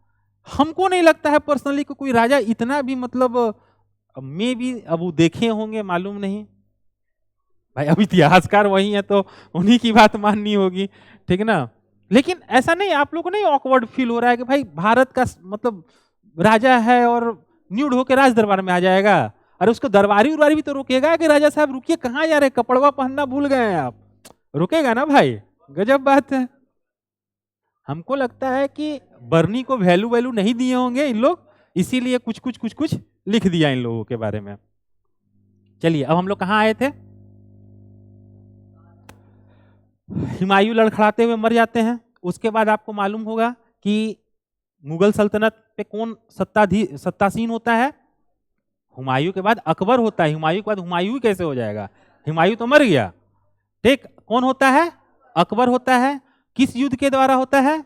हमको नहीं लगता है पर्सनली कि कोई राजा इतना भी, मतलब मे भी, अब वो देखे होंगे मालूम नहीं भाई, अब इतिहासकार वही है तो उन्हीं की बात माननी होगी, ठीक है ना। लेकिन ऐसा नहीं, आप लोगों को नहीं ऑकवर्ड फील हो रहा है कि भाई भारत का मतलब राजा है और न्यूड होकर राज दरबार में आ जाएगा। अरे उसको दरबारी उरबारी भी तो रोकेगा कि राजा साहब रुकिए, कहाँ जा रहे, कपड़वा पहनना भूल गए हैं आप, रुकेगा ना भाई, गजब बात है। हमको लगता है कि बर्नी को वैल्यू नहीं दिए होंगे इन लोग, इसीलिए कुछ कुछ लिख दिया इन लोगों के बारे में। चलिए अब हम लोग कहाँ आए थे, हुमायूं लड़खड़ाते हुए मर जाते हैं। उसके बाद आपको मालूम होगा कि मुगल सल्तनत पे कौन सत्तासीन होता है, हुमायूं के बाद अकबर होता है। हुमायूं के बाद हुमायूं कैसे हो जाएगा, हुमायूं तो मर गया, ठीक। कौन होता है, अकबर होता है। किस युद्ध के द्वारा होता है,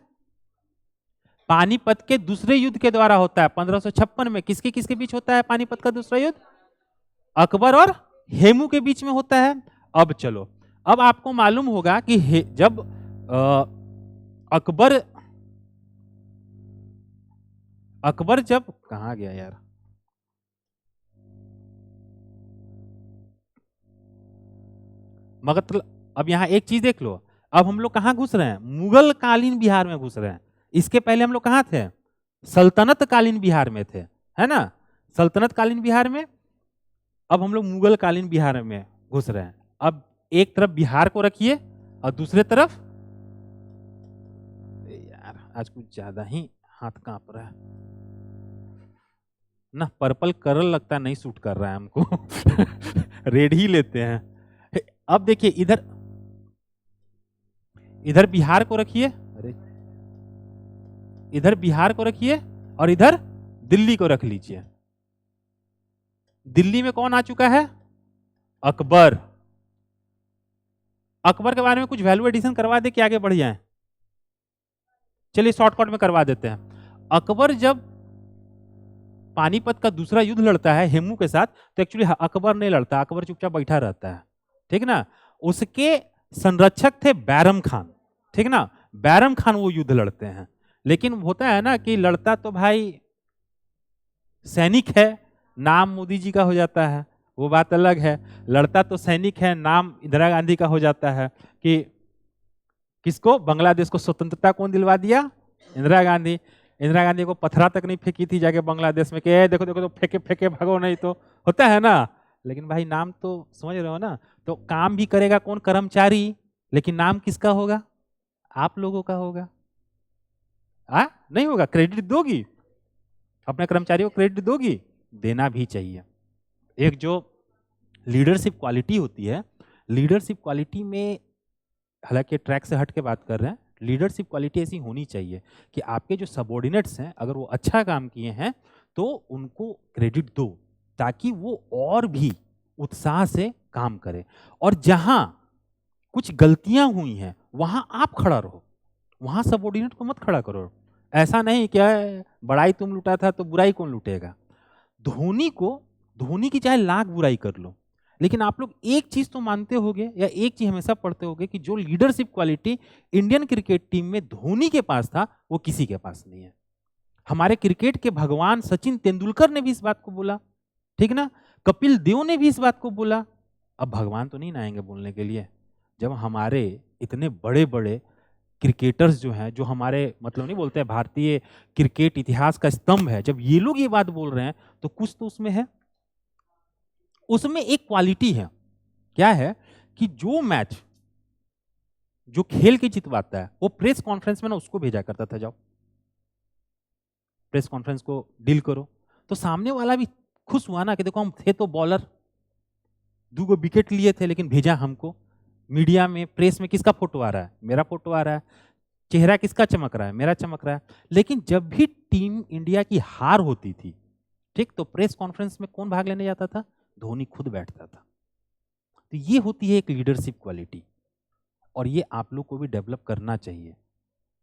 पानीपत के दूसरे युद्ध के द्वारा होता है। 1556 में किसके किसके बीच होता है पानीपत का दूसरा युद्ध, अकबर और हेमू के बीच में होता है। अब चलो, अब आपको मालूम होगा कि जब अकबर जब कहाँ गया यार, मगर अब यहां एक चीज देख लो, अब हम लोग कहां घुस रहे हैं, मुगल कालीन बिहार में घुस रहे हैं। इसके पहले हम लोग कहां थे, सल्तनत कालीन बिहार में थे, है ना, सल्तनत कालीन बिहार में। अब हम लोग मुगल कालीन बिहार में घुस रहे हैं। अब एक तरफ बिहार को रखिए और दूसरे तरफ, यार आज कुछ ज्यादा ही हाथ कांप रहा है ना, पर्पल कलर लगता नहीं सूट कर रहा है हमको रेड ही लेते हैं। अब देखिए इधर बिहार को रखिए, अरे इधर बिहार को रखिए और इधर दिल्ली को रख लीजिए। दिल्ली में कौन आ चुका है, अकबर। अकबर के बारे में कुछ वैल्यू एडिशन करवा दे कि आगे बढ़ जाए, चलिए शॉर्टकट में करवा देते हैं। अकबर जब पानीपत का दूसरा युद्ध लड़ता है हेमू के साथ, तो एक्चुअली अकबर नहीं लड़ता, अकबर चुपचाप बैठा रहता है, ठीक ना। उसके संरक्षक थे बैरम खान, ठीक ना, बैरम खान वो युद्ध लड़ते हैं। लेकिन होता है ना कि लड़ता तो भाई सैनिक है, नाम मोदी जी का हो जाता है, वो बात अलग है। लड़ता तो सैनिक है, नाम इंदिरा गांधी का हो जाता है कि किसको, बांग्लादेश को स्वतंत्रता कौन दिलवा दिया, इंदिरा गांधी। इंदिरा गांधी को पत्थरा तक नहीं फेंकी थी जाके बांग्लादेश में कि देखो देखो तो फेंके फेंके भागो, नहीं तो होता है ना। लेकिन भाई नाम तो समझ रहे हो ना, तो काम भी करेगा कौन, कर्मचारी, लेकिन नाम किसका होगा, आप लोगों का होगा। नहीं होगा, क्रेडिट दोगी अपने कर्मचारियों को, क्रेडिट दोगी, देना भी चाहिए। एक जो लीडरशिप क्वालिटी होती है, लीडरशिप क्वालिटी में, हालांकि ट्रैक से हट के बात कर रहे हैं, लीडरशिप क्वालिटी ऐसी होनी चाहिए कि आपके जो सबऑर्डिनेट्स हैं अगर वो अच्छा काम किए हैं तो उनको क्रेडिट दो, ताकि वो और भी उत्साह से काम करे। और जहां कुछ गलतियां हुई हैं वहां आप खड़ा रहो, वहां सबऑर्डिनेट को मत खड़ा करो। ऐसा नहीं क्या बड़ाई तुम लुटा था तो बुराई कौन लुटेगा। धोनी की चाहे लाख बुराई कर लो, लेकिन आप लोग एक चीज तो मानते होगे या एक चीज हमेशा पढ़ते होगे कि जो leadership quality Indian cricket team में धोनी के पास था वो किसी के पास नहीं है। हमारे क्रिकेट के भगवान सचिन तेंदुलकर ने भी इस बात को बोला, ठीक ना, कपिल देव ने भी इस बात को बोला। अब भगवान तो नहीं ना आएंगे बोलने के लिए, जब हमारे इतने बड़े बड़े क्रिकेटर्स जो हैं, जो हमारे मतलब नहीं बोलते हैं भारतीय क्रिकेट इतिहास का स्तंभ है, जब ये लोग ये बात बोल रहे हैं तो कुछ तो उसमें है। उसमें एक क्वालिटी है, क्या है कि जो मैच जो खेल के जितवाता है वो प्रेस कॉन्फ्रेंस में ना उसको भेजा करता था, जाओ प्रेस कॉन्फ्रेंस को डील करो। तो सामने वाला भी खुश हुआ ना कि देखो हम थे तो बॉलर, 2 विकेट लिए थे लेकिन भेजा हमको। मीडिया में प्रेस में किसका फोटो आ रहा है? मेरा फोटो आ रहा है। चेहरा किसका चमक रहा है? मेरा चमक रहा है। लेकिन जब भी टीम इंडिया की हार होती थी, ठीक, तो प्रेस कॉन्फ्रेंस में कौन भाग लेने जाता था? धोनी खुद बैठता था। तो ये होती है एक लीडरशिप क्वालिटी, और ये आप लोग को भी डेवलप करना चाहिए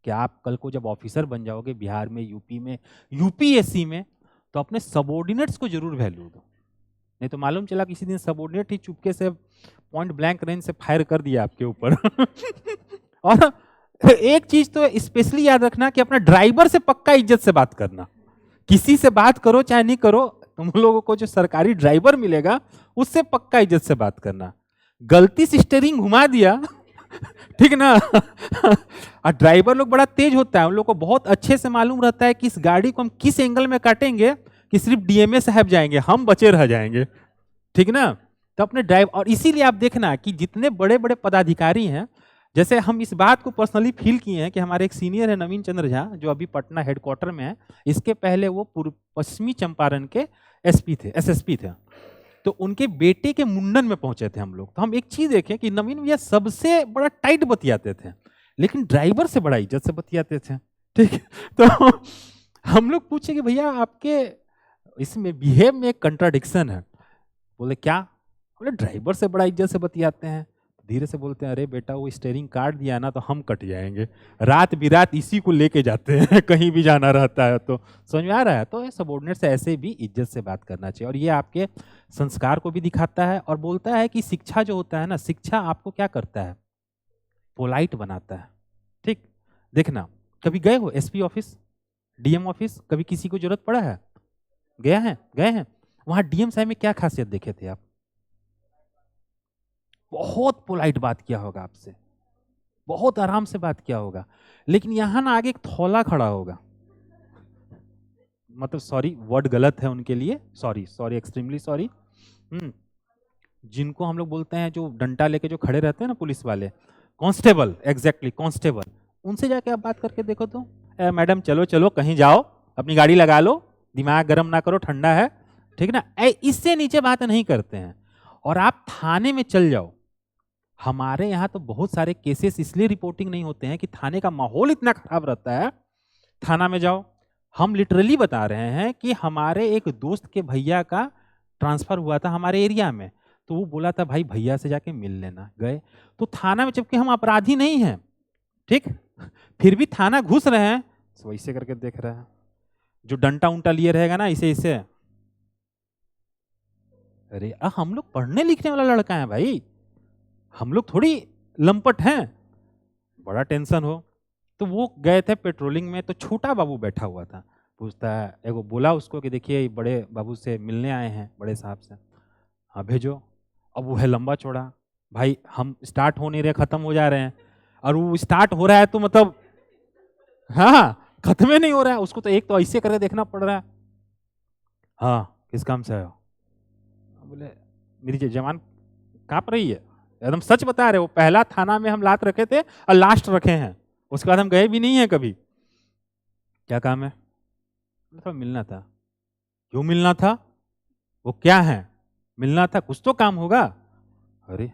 कि आप कल को जब ऑफिसर बन जाओगे बिहार में, यूपी में, यूपीएससी में, तो अपने सबऑर्डिनेट्स को जरूर वैल्यू दो। नहीं तो मालूम चला किसी दिन सबऑर्डिनेट ही चुपके से पॉइंट ब्लैंक रेंज से फायर कर दिया आपके ऊपर। और एक चीज तो स्पेशली याद रखना कि अपना ड्राइवर से पक्का इज्जत से बात करना। किसी से बात करो चाहे नहीं करो, तुम लोगों को जो सरकारी ड्राइवर मिलेगा उससे पक्का इज्जत से बात करना। गलती से स्टीयरिंग घुमा दिया, ठीक ना, और ड्राइवर लोग बड़ा तेज होता है, उन लोग को बहुत अच्छे से मालूम रहता है कि इस गाड़ी को हम किस एंगल में काटेंगे कि सिर्फ डीएमए साहब जाएंगे, हम बचे रह जाएंगे, ठीक ना। तो अपने ड्राइव, और इसीलिए आप देखना कि जितने बड़े बड़े पदाधिकारी हैं, जैसे हम इस बात को पर्सनली फील किए हैं कि हमारे एक सीनियर है नवीन चंद्र झा, जो अभी पटना हेडक्वार्टर में है। इसके पहले वो पश्चिमी चंपारण के एसपी थे, एसएसपी थे। तो उनके बेटे के मुंडन में पहुंचे थे हम लोग। तो हम एक चीज देखें कि नवीन भैया सबसे बड़ा टाइट बतियाते थे, लेकिन ड्राइवर से बड़ा इज्जत से बतियाते थे, ठीक। तो हम लोग पूछे कि भैया आपके इसमें बिहेव में एक कंट्राडिक्शन है। बोले क्या? बोले ड्राइवर से बड़ा इज्जत से बतियाते हैं। धीरे से बोलते हैं, अरे बेटा वो स्टीयरिंग काट दिया ना तो हम कट जाएंगे, रात बिरात इसी को लेके जाते हैं कहीं भी जाना रहता है। तो समझ में आ रहा है? तो सबऑर्डिनेट से ऐसे भी इज्जत से बात करना चाहिए, और ये आपके संस्कार को भी दिखाता है, और बोलता है कि शिक्षा जो होता है ना, शिक्षा आपको क्या करता है? पोलाइट बनाता है, ठीक। देखना, कभी गए हो एसपी ऑफिस, डीएम ऑफिस, कभी किसी को जरूरत पड़ा है? गया है? गए हैं? वहां डीएम साहब में क्या खासियत देखे थे आप? बहुत पोलाइट बात किया होगा आपसे, बहुत आराम से बात किया होगा। लेकिन यहां ना आगे एक थौला खड़ा होगा, मतलब सॉरी वर्ड गलत है उनके लिए, सॉरी एक्सट्रीमली सॉरी। जिनको हम लोग बोलते हैं जो डंडा लेके जो खड़े रहते हैं ना पुलिस वाले, कांस्टेबल, एग्जैक्टली कांस्टेबल। उनसे जाके आप बात करके देखो तो, मैडम चलो चलो कहीं जाओ, अपनी गाड़ी लगा लो, दिमाग गर्म ना करो, ठंडा है, ठीक ना। इससे नीचे बात नहीं करते हैं। और आप थाने में चल जाओ, हमारे यहाँ तो बहुत सारे केसेस इसलिए रिपोर्टिंग नहीं होते हैं कि थाने का माहौल इतना खराब रहता है। थाना में जाओ, हम लिटरली बता रहे हैं कि हमारे एक दोस्त के भैया का ट्रांसफर हुआ था हमारे एरिया में, तो वो बोला था भाई भैया से जाके मिल लेना। गए तो थाना में, जबकि हम अपराधी नहीं हैं, ठीक, फिर भी थाना घुस रहे हैं, तो वैसे करके देख रहे हैं, जो डंटा उंटा लिए रहेगा ना इसे। अरे हम लोग पढ़ने लिखने वाला लड़का है भाई, हम लोग थोड़ी लंपट हैं। बड़ा टेंशन हो। तो वो गए थे पेट्रोलिंग में, तो छोटा बाबू बैठा हुआ था, पूछता है, एगो बोला उसको कि देखिए बड़े बाबू से मिलने आए हैं, बड़े साहब से। हाँ भेजो। अब वो है लंबा चौड़ा, भाई हम स्टार्ट हो नहीं रहे, खत्म हो जा रहे हैं, और वो स्टार्ट हो रहा है तो मतलब हाँ खत्म ही नहीं हो रहा है, उसको तो एक तो ऐसे करके देखना पड़ रहा है। हाँ किस काम से आयो? बोले मेरी जवान कांप रही है, एकदम सच बता रहे। वो पहला थाना में हम लात रखे थे और लास्ट रखे हैं, उसके बाद हम गए भी नहीं है कभी। क्या काम है? तो मिलना था। क्यों मिलना था? वो क्या है? मिलना था, कुछ तो काम होगा। अरे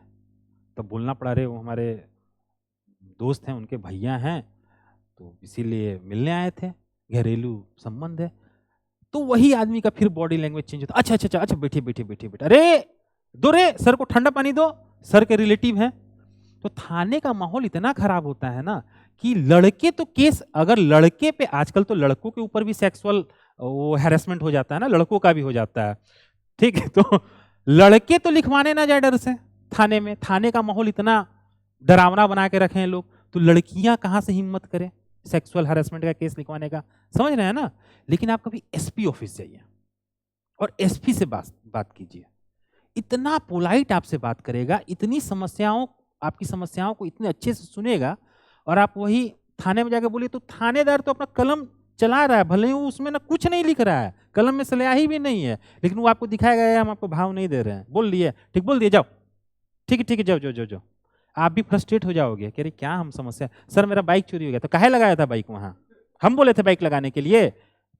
तो बोलना पड़ा, रहे वो हमारे दोस्त हैं, उनके भैया हैं, तो इसीलिए मिलने आए थे, घरेलू संबंध है। तो वही आदमी का फिर बॉडी लैंग्वेज चेंज होता, अच्छा बैठिए, अरे दो रे सर को ठंडा पानी दो, सर के रिलेटिव हैं। तो थाने का माहौल इतना खराब होता है ना कि लड़के तो केस, अगर लड़के पे, आजकल तो लड़कों के ऊपर भी सेक्सुअल वो हैरेसमेंट हो जाता है ना, लड़कों का भी हो जाता है, ठीक है। तो लड़के तो लिखवाने ना जाए डर से थाने में, थाने का माहौल इतना डरावना बना के रखे हैं लोग, तो लड़कियां कहां से हिम्मत करें सेक्सुअल हैरेसमेंट का केस लिखवाने का, समझ रहे हैं ना। लेकिन आप कभी एसपी ऑफिस जाइए और एसपी से बात कीजिए, इतना पोलाइट आपसे बात करेगा, इतनी समस्याओं, आपकी समस्याओं को इतने अच्छे से सुनेगा। और आप वही थाने में जाके बोलिए तो थानेदार तो अपना कलम चला रहा है, भले ही वो उसमें ना कुछ नहीं लिख रहा है, कलम में स्याही भी नहीं है, लेकिन वो आपको दिखाएगा हम आपको भाव नहीं दे रहे हैं, बोल लिए ठीक, बोल दिए जाओ, ठीक है जाओ जाओ जाओ जाओ। आप भी फ्रस्ट्रेट हो जाओगे, कह रहे क्या हम समस्या, सर मेरा बाइक चोरी हो गया, तो काहे लगाया था बाइक वहां, हम बोले थे बाइक लगाने के लिए,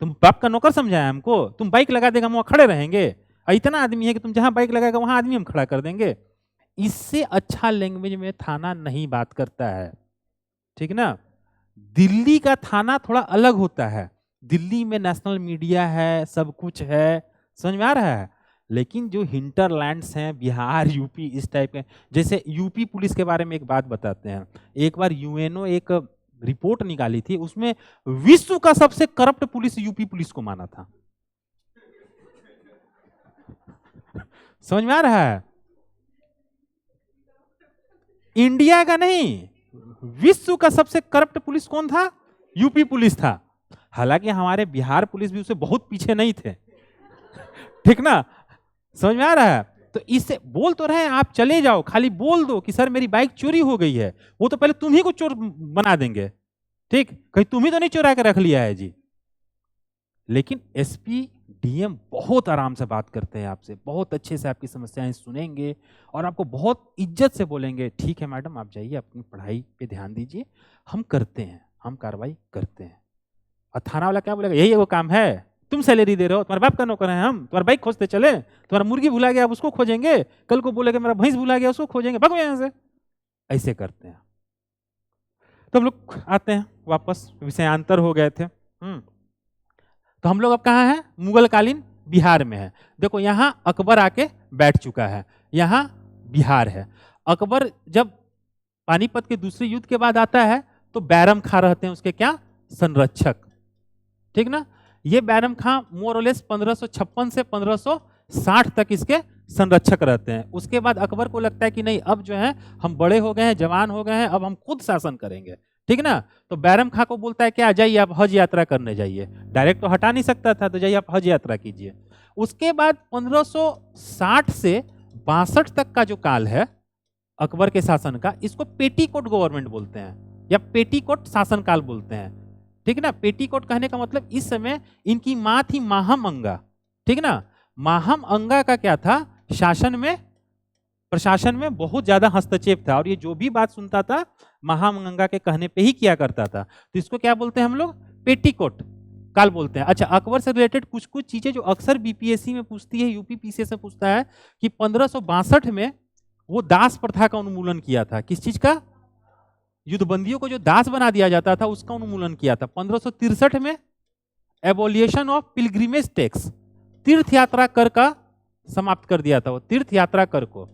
तुम बाप का नौकर समझाया हमको, तुम बाइक लगा देगा हम वहां खड़े रहेंगे, इतना आदमी है कि तुम जहां बाइक लगाएगा वहां आदमी हम खड़ा कर देंगे। इससे अच्छा लैंग्वेज में थाना नहीं बात करता है, ठीक ना। दिल्ली का थाना थोड़ा अलग होता है, दिल्ली में नेशनल मीडिया है, सब कुछ है, समझ में आ रहा है। लेकिन जो हिंटरलैंड्स हैं, बिहार यूपी इस टाइप के, जैसे यूपी पुलिस के बारे में एक बात बताते हैं। एक बार यूएनओ एक रिपोर्ट निकाली थी, उसमें विश्व का सबसे करप्ट पुलिस यूपी पुलिस को माना था। समझ में आ रहा है, इंडिया का नहीं, विश्व का सबसे करप्ट पुलिस कौन था, यूपी पुलिस था। हालांकि हमारे बिहार पुलिस भी उससे बहुत पीछे नहीं थे, ठीक ना, समझ में आ रहा है। तो इससे बोल तो रहे हैं, आप चले जाओ, खाली बोल दो कि सर मेरी बाइक चोरी हो गई है, वो तो पहले तुम ही को चोर बना देंगे, ठीक, कहीं तुम ही तो नहीं चुरा के रख लिया है जी। लेकिन एसपी डीएम बहुत आराम से बात करते हैं आपसे, बहुत अच्छे से आपकी समस्याएं सुनेंगे और आपको बहुत इज्जत से बोलेंगे, ठीक है मैडम आप जाइए अपनी पढ़ाई पे ध्यान दीजिए, हम करते हैं, हम कार्रवाई करते हैं। और थाना वाला क्या बोलेगा, यही वो काम है, तुम सैलरी दे रहे हो, तुम्हारे बाप का नौकर है हम, तुम्हारा बाइक खोजते चले, तुम्हारा मुर्गी भुला गया आप उसको खोजेंगे, कल को बोलेगा मेरा भैंस भुला गया उसको खोजेंगे, भागो यहाँ से, ऐसे करते हैं। तो हम लोग आते हैं वापस, विषयांतर हो गए थे। तो हम लोग अब कहाँ हैं, मुगलकालीन बिहार में है। देखो यहाँ अकबर आके बैठ चुका है, यहाँ बिहार है। अकबर जब पानीपत के दूसरे युद्ध के बाद आता है तो बैरम खां रहते हैं उसके क्या, संरक्षक, ठीक ना। ये बैरम खां मोर और लेस 1556 से 1560 तक इसके संरक्षक रहते हैं। उसके बाद अकबर को लगता है कि नहीं अब जो है हम बड़े हो गए हैं, जवान हो गए हैं, अब हम खुद शासन करेंगे, ठीक ना। तो बैरम खां को बोलता है क्या, जाइए आप हज यात्रा करने जाइए, डायरेक्ट तो हटा नहीं सकता था, तो जाइए आप हज यात्रा कीजिए। उसके बाद 1560 से 62 तक का जो काल है अकबर के शासन का, इसको पेटीकोट गवर्नमेंट बोलते हैं या पेटीकोट शासन काल बोलते हैं, ठीक ना। पेटीकोट कहने का मतलब इस समय इनकी मां थी माहम अंगा, ठीक ना। माहम अंगा का क्या था, शासन में, प्रशासन में बहुत ज्यादा हस्तक्षेप था और ये जो भी बात सुनता था माहम अंगा के कहने पे ही किया करता था। तो इसको क्या बोलते हैं हम लोग, पेटीकोट काल बोलते हैं। अच्छा, अकबर से रिलेटेड कुछ कुछ चीजें जो अक्सर बीपीएससी में पूछती है, यूपी पीसीएस से पूछता है कि 1562 में वो दास प्रथा का उन्मूलन किया था। किस चीज का, युद्धबंदियों को जो दास बना दिया जाता था उसका उन्मूलन किया था। 1563 में एबोलिएशन ऑफ पिलग्रिमेज टैक्स, तीर्थ यात्रा कर का समाप्त कर दिया था। वो तीर्थ यात्रा कर को,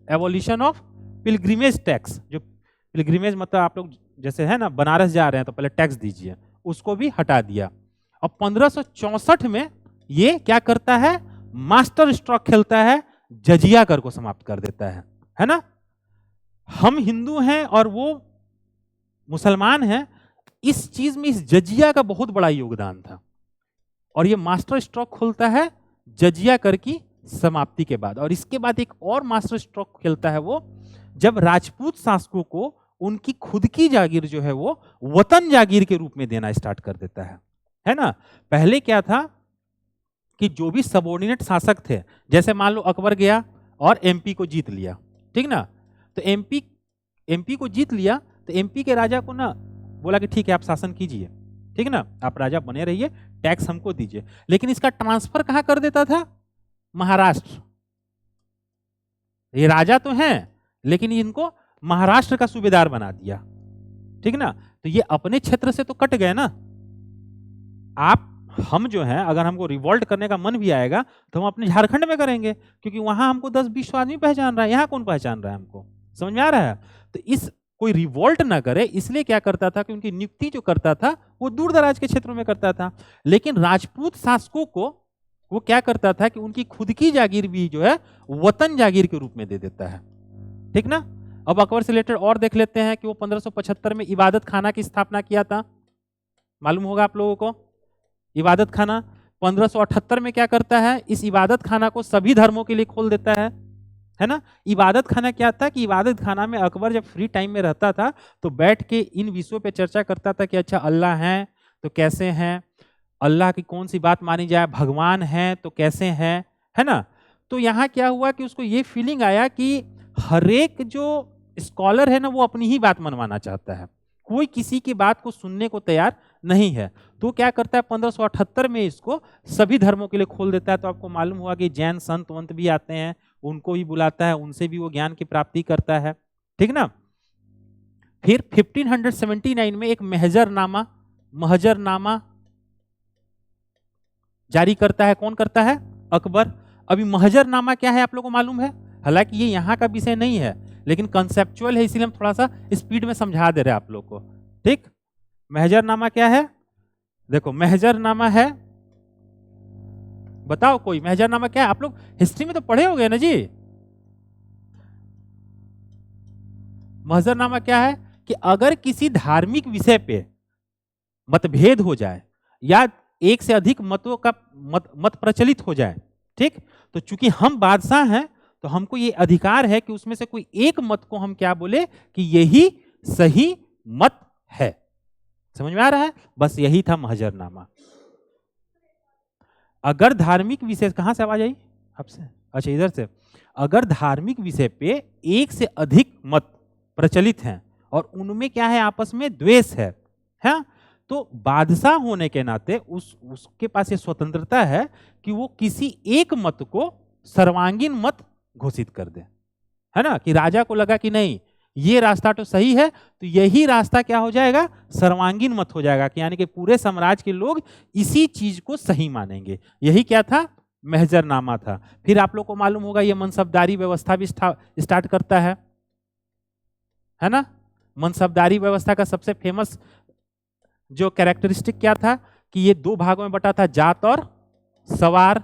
एबोलिशन ऑफ पिलग्रिमेज टैक्स, जो पिलग्रिमेज मतलब आप लोग जैसे है ना बनारस जा रहे हैं तो पहले टैक्स दीजिए, उसको भी हटा दिया। और 1564 में ये क्या करता है, मास्टर स्ट्रोक खेलता है, जजिया कर को समाप्त कर देता है ना। हम हिंदू हैं और वो मुसलमान हैं, इस चीज में इस जजिया का बहुत बड़ा योगदान था। और ये मास्टर स्ट्रोक खोलता है जजिया कर की समाप्ति के बाद। और इसके बाद एक और मास्टर स्ट्रोक खेलता है वो, जब राजपूत शासकों को उनकी खुद की जागीर जो है वो वतन जागीर के रूप में देना स्टार्ट कर देता है ना। पहले क्या था कि जो भी सबऑर्डिनेट शासक थे, जैसे मान लो अकबर गया और एमपी को जीत लिया, ठीक ना। तो एमपी को जीत लिया तो एमपी के राजा को ना बोला कि ठीक है आप शासन कीजिए, ठीक ना, आप राजा बने रहिए, टैक्स हमको दीजिए। लेकिन इसका ट्रांसफर कहां कर देता था, महाराष्ट्र। ये राजा तो हैं लेकिन इनको महाराष्ट्र का सूबेदार बना दिया, ठीक ना। तो ये अपने क्षेत्र से तो कट गए ना। हम जो हैं अगर हमको रिवोल्ट करने का मन भी आएगा तो हम अपने झारखंड में करेंगे, क्योंकि वहां हमको 10-20 आदमी पहचान रहा है, यहाँ कौन पहचान रहा है हमको, समझ में आ रहा है। तो इस कोई रिवोल्ट ना करे इसलिए क्या करता था कि उनकी नियुक्ति जो करता था वो दूर दराज के क्षेत्रों में करता था। लेकिन राजपूत शासकों को वो क्या करता था कि उनकी खुद की जागीर भी जो है वतन जागीर के रूप में दे देता है, ठीक ना। अब अकबर से रिलेटेड और देख लेते हैं कि वो 1575 में इबादत खाना की स्थापना किया था, मालूम होगा आप लोगों को। इबादत खाना 1578 में क्या करता है, इस इबादत खाना को सभी धर्मों के लिए खोल देता है ना। इबादत खाना क्या था कि इबादत खाना में अकबर जब फ्री टाइम में रहता था तो बैठ के इन विषयों पे चर्चा करता था कि अच्छा अल्लाह हैं तो कैसे हैं, अल्लाह की कौन सी बात मानी जाए, भगवान हैं तो कैसे हैं, है ना। तो यहाँ क्या हुआ कि उसको ये फीलिंग आया कि हर एक जो स्कॉलर है ना वो अपनी ही बात मनवाना चाहता है, कोई किसी की बात को सुनने को तैयार नहीं है। तो क्या करता है 1578 में इसको सभी धर्मों के लिए खोल देता है। तो आपको मालूम हुआ कि जैन संत वंत भी आते हैं, उनको भी बुलाता है, उनसे भी वो ज्ञान की प्राप्ति करता है, ठीक ना। फिर 1579 में एक महजरनामा जारी करता है। कौन करता है? अकबर। अभी महजरनामा क्या है आप लोगों को मालूम है? हालांकि ये यहाँ का विषय नहीं है लेकिन कंसेप्चुअल है, इसीलिए हम थोड़ा सा स्पीड में समझा दे रहे हैं आप लोग को, ठीक। महजरनामा क्या है? देखो महजरनामा है, बताओ कोई महजरनामा क्या है? आप लोग हिस्ट्री में तो पढ़े होंगे ना जी। महजरनामा क्या है कि अगर किसी धार्मिक विषय पे मतभेद हो जाए या एक से अधिक मतों का मत प्रचलित हो जाए, ठीक, तो चूंकि हम बादशाह हैं तो हमको ये अधिकार है कि उसमें से कोई एक मत को हम क्या बोले कि यही सही मत है। समझ में आ रहा है? बस यही था महजरनामा। अगर धार्मिक विषय, कहां से आवाज आई आपसे? अच्छा इधर से। अगर धार्मिक विषय पे एक से अधिक मत प्रचलित हैं और उनमें क्या है आपस में द्वेष है, तो बादशाह होने के नाते उसके पास ये स्वतंत्रता है कि वो किसी एक मत को सर्वांगीण मत घोषित कर दे, है ना। कि राजा को लगा कि नहीं ये रास्ता तो सही है तो यही रास्ता क्या हो जाएगा, सर्वांगीण मत हो जाएगा, कि यानी कि पूरे साम्राज्य के लोग इसी चीज को सही मानेंगे। यही क्या था? महजरनामा था। फिर आप लोग को मालूम होगा ये मनसबदारी व्यवस्था भी स्टार्ट करता है ना। मनसबदारी व्यवस्था का सबसे फेमस जो कैरेक्टरिस्टिक क्या था कि ये दो भागों में बटा था, जात और सवार।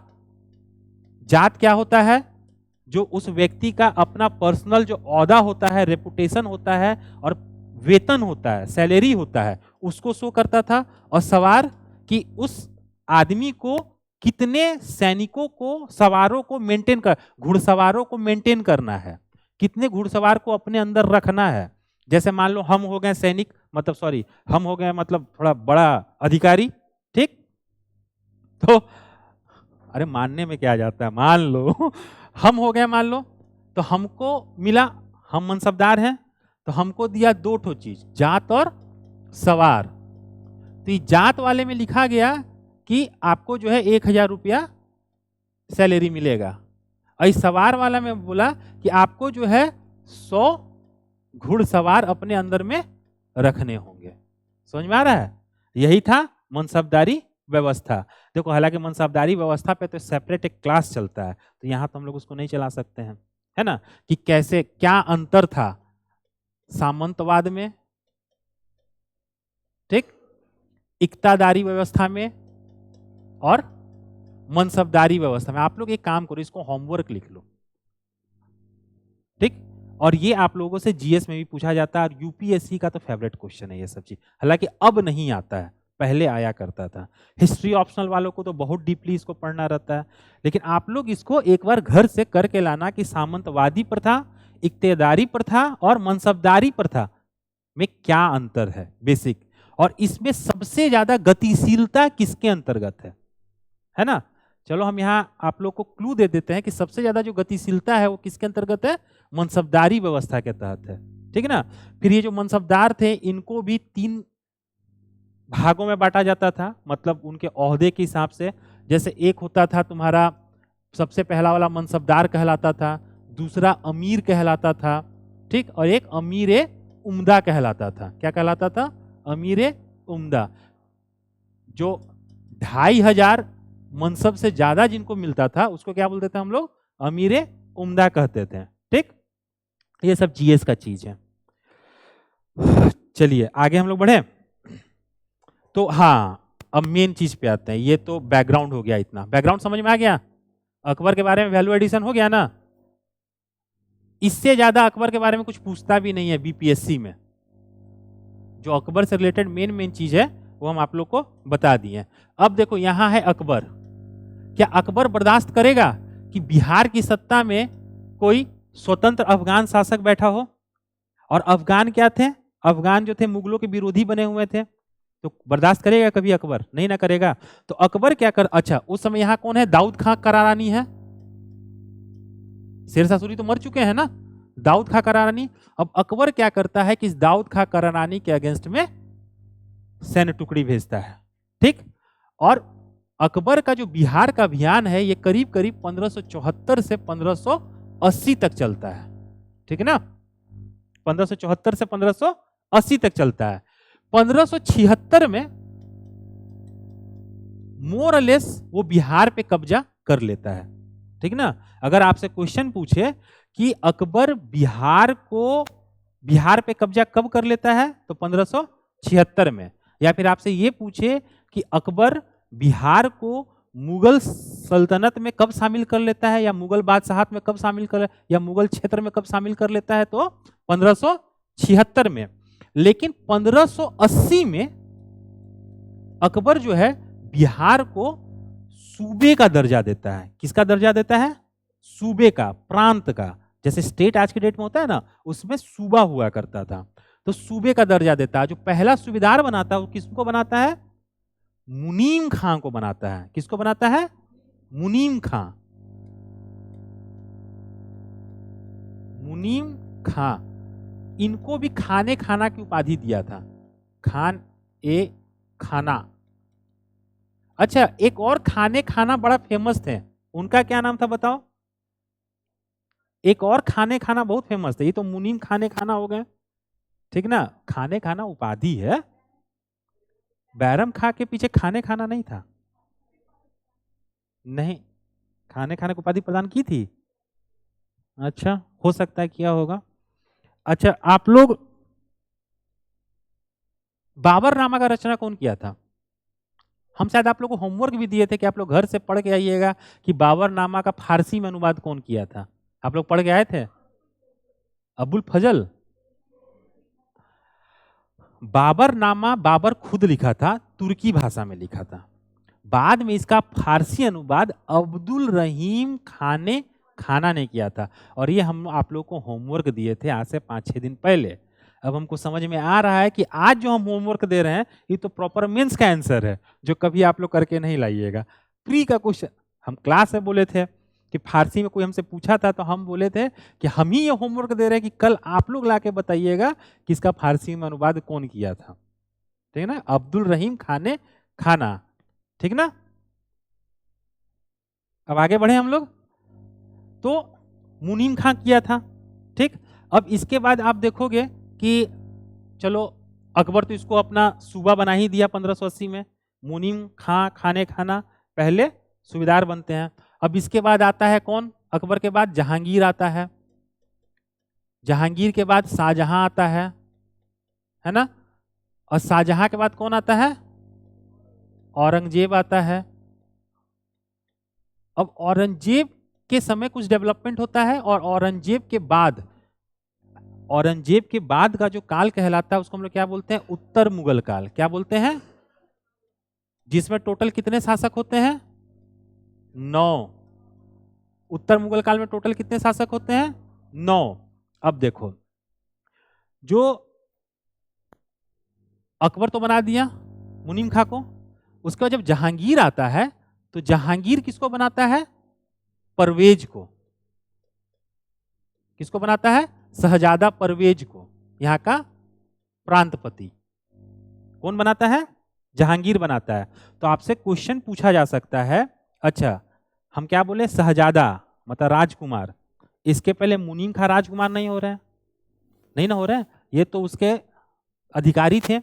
जात क्या होता है? जो उस व्यक्ति का अपना पर्सनल जो औहदा होता है, रेपुटेशन होता है और वेतन होता है, सैलरी होता है, उसको शो करता था। और सवार कि उस आदमी को कितने सैनिकों को, सवारों को मेंटेन कर, घुड़सवारों को मेंटेन करना है, कितने घुड़सवार को अपने अंदर रखना है। जैसे मान लो हम हो गए सैनिक, मतलब सॉरी हम हो गए मतलब थोड़ा बड़ा अधिकारी, ठीक। तो अरे मानने में क्या जाता है, मान लो हम हो गए, मान लो तो हमको मिला, हम मनसबदार हैं तो हमको दिया दो ठो चीज, जात और सवार। तो जात वाले में लिखा गया कि आपको जो है 1000 रुपया सैलरी मिलेगा, और सवार वाला में बोला कि आपको जो है 100 घुड़सवार अपने अंदर में रखने होंगे। समझ में आ रहा है? यही था मनसबदारी व्यवस्था। देखो हालांकि मनसबदारी व्यवस्था पे तो सेपरेट एक क्लास चलता है, तो यहाँ तो हम लोग उसको नहीं चला सकते हैं, है ना, कि कैसे क्या अंतर था सामंतवाद में, ठीक, इक्तादारी व्यवस्था में और मनसबदारी व्यवस्था में। आप लोग एक काम करो, इसको होमवर्क लिख लो, ठीक। और ये आप लोगों से जीएस में भी पूछा जाता है और यूपीएससी का तो फेवरेट क्वेश्चन है ये सब चीज। हालांकि अब नहीं आता है, पहले आया करता था। हिस्ट्री ऑप्शनल वालों को तो बहुत डीपली इसको पढ़ना रहता है, लेकिन आप लोग इसको एक बार घर से करके लाना कि सामंतवादी प्रथा, इक्तेदारी प्रथा और मनसबदारी प्रथा में क्या अंतर है बेसिक, और इसमें सबसे ज्यादा गतिशीलता किसके अंतर्गत है ना। चलो हम यहाँ आप लोग को क्लू दे देते हैं कि सबसे ज्यादा जो गतिशीलता है वो किसके अंतर्गत है, मनसबदारी व्यवस्था के तहत है, ठीक है ना। फिर ये जो मनसबदार थे इनको भी 3 भागों में बांटा जाता था, मतलब उनके ओहदे के हिसाब से। जैसे एक होता था तुम्हारा सबसे पहला वाला मनसबदार कहलाता था, दूसरा अमीर कहलाता था, ठीक, और एक अमीर उम्दा कहलाता था। क्या कहलाता था? अमीर उम्दा। जो 2500 मनसब से ज्यादा जिनको मिलता था उसको क्या बोलते थे हम लोग? अमीर उम्दा कहते थे, ठीक। ये सब जीएस का चीज है। चलिए आगे हम लोग बढ़े। तो हाँ, अब मेन चीज पे आते हैं। ये तो बैकग्राउंड हो गया, इतना बैकग्राउंड समझ में आ गया। अकबर के बारे में वैल्यू एडिशन हो गया ना। इससे ज्यादा अकबर के बारे में कुछ पूछता भी नहीं है बीपीएससी में। जो अकबर से रिलेटेड मेन चीज है वो हम आप लोग को बता दिए। अब देखो यहां है अकबर। क्या अकबर बर्दाश्त करेगा कि बिहार की सत्ता में कोई स्वतंत्र अफगान शासक बैठा हो? और अफगान क्या थे? अफगान जो थे मुगलों के विरोधी बने हुए थे। तो बर्दाश्त करेगा कभी अकबर? नहीं ना करेगा। तो अकबर क्या कर, अच्छा उस समय यहां कौन है? दाऊद खां करारानी है। शेरशाह सूरी तो मर चुके हैं ना, दाऊद खां करारानी। अब अकबर क्या करता है कि इस दाऊद खां करारानी के अगेंस्ट में सैन्य टुकड़ी भेजता है। ठीक। और अकबर का जो बिहार का अभियान है ये करीब करीब 1574 से 1580 तक चलता है। ठीक है ना, 1574 से 1580 तक चलता है। 1576 में मोर और लेस वो बिहार पे कब्जा कर लेता है। ठीक ना। अगर आपसे क्वेश्चन पूछे कि अकबर बिहार पे कब्जा कब कर लेता है तो 1576 में, या फिर आपसे ये पूछे कि अकबर बिहार को मुगल सल्तनत में कब शामिल कर लेता है, या मुगल बादशाहत में कब शामिल कर, या मुगल क्षेत्र में कब शामिल कर लेता है, तो 1576 में। लेकिन 1580 में अकबर जो है बिहार को सूबे का दर्जा देता है। किसका दर्जा देता है? सूबे का, प्रांत का। जैसे स्टेट आज के डेट में होता है ना, उसमें सूबा हुआ करता था, तो सूबे का दर्जा देता है। जो पहला सूबेदार बनाता है वो किसको बनाता है? मुनीम खां को बनाता है। किसको बनाता है? मुनीम खां। मुनीम खां, इनको भी खाने खाना की उपाधि दिया था, खान ए खाना। अच्छा एक और खाने खाना बड़ा फेमस थे, उनका क्या नाम था बताओ? एक और खाने खाना बहुत फेमस थे। ये तो मुनीम खाने खाना हो गए, ठीक ना। खाने खाना उपाधि है, बैरम खां के पीछे खाने खाना नहीं था। नहीं, खाने खाने को उपाधि प्रदान की थी। अच्छा हो सकता है किया होगा। अच्छा आप लोग, बाबरनामा का रचना कौन किया था? हम शायद आप लोग को होमवर्क भी दिए थे कि आप लोग घर से पढ़ के आइएगा कि बाबरनामा का फारसी में अनुवाद कौन किया था। आप लोग पढ़ के आए थे? अबुल फजल। बाबरनामा बाबर खुद लिखा था, तुर्की भाषा में लिखा था। बाद में इसका फारसी अनुवाद अब्दुल रहीम खाने खाना ने किया था। और ये हम आप लोग को होमवर्क दिए थे आज से 5-6 दिन पहले। अब हमको समझ में आ रहा है कि आज जो हम होमवर्क दे रहे हैं ये तो प्रॉपर मेंस का आंसर है, जो कभी आप लोग करके नहीं लाइएगा। प्री का क्वेश्चन हम क्लास में बोले थे कि फारसी में कोई हमसे पूछा था तो हम बोले थे कि हम ही ये होमवर्क दे रहे हैं कि कल आप लोग लाके बताइएगा कि इसका फारसी में अनुवाद कौन किया था। ठीक है ना, अब्दुल रहीम खाने खाना। ठीक ना। अब आगे बढ़े हम लोग। तो मुनीम खां किया था। ठीक। अब इसके बाद आप देखोगे कि चलो अकबर तो इसको अपना सूबा बना ही दिया 1580 में। मुनीम खां खाने खाना पहले सूबेदार बनते हैं। अब इसके बाद आता है कौन? अकबर के बाद जहांगीर आता है। जहांगीर के बाद शाहजहां आता है ना। और शाहजहां के बाद कौन आता है? औरंगजेब आता है। अब औरंगजेब के समय कुछ डेवलपमेंट होता है, और औरंगजेब के बाद का जो काल कहलाता है उसको हम लोग क्या बोलते हैं? उत्तर मुगल काल। क्या बोलते हैं? जिसमें टोटल कितने शासक होते हैं? 9। उत्तर मुगल काल में टोटल कितने शासक होते हैं? 9। अब देखो, जो अकबर तो बना दिया मुनीम खां को, उसके बाद जब जहांगीर आता है तो जहांगीर किसको बनाता है? परवेज को। किसको बनाता है? शहजादा परवेज को, यहाँ का प्रांतपति। कौन बनाता है? जहांगीर बनाता है। तो आपसे क्वेश्चन पूछा जा सकता है, अच्छा हम क्या बोले? शहजादा मतलब राजकुमार। इसके पहले मुनीम खां राजकुमार नहीं हो रहे हैं? नहीं ना हो रहे हैं, ये तो उसके अधिकारी थे।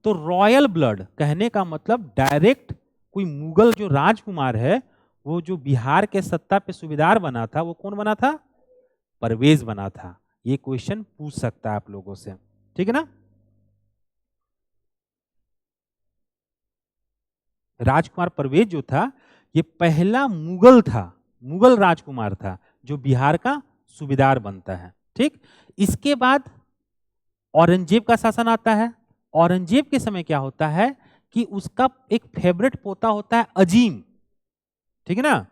तो रॉयल ब्लड कहने का मतलब डायरेक्ट कोई मुगल जो राजकुमार है, वो जो बिहार के सत्ता पे सूबेदार बना था, वो कौन बना था? परवेज बना था। ये क्वेश्चन पूछ सकता है आप लोगों से। ठीक है ना। राजकुमार परवेज जो था ये पहला मुगल था, मुगल राजकुमार था जो बिहार का सूबेदार बनता है। ठीक, इसके बाद औरंगजेब का शासन आता है। औरंगजेब के समय क्या होता है कि उसका एक फेवरेट पोता होता है अजीम, ठीक है ना,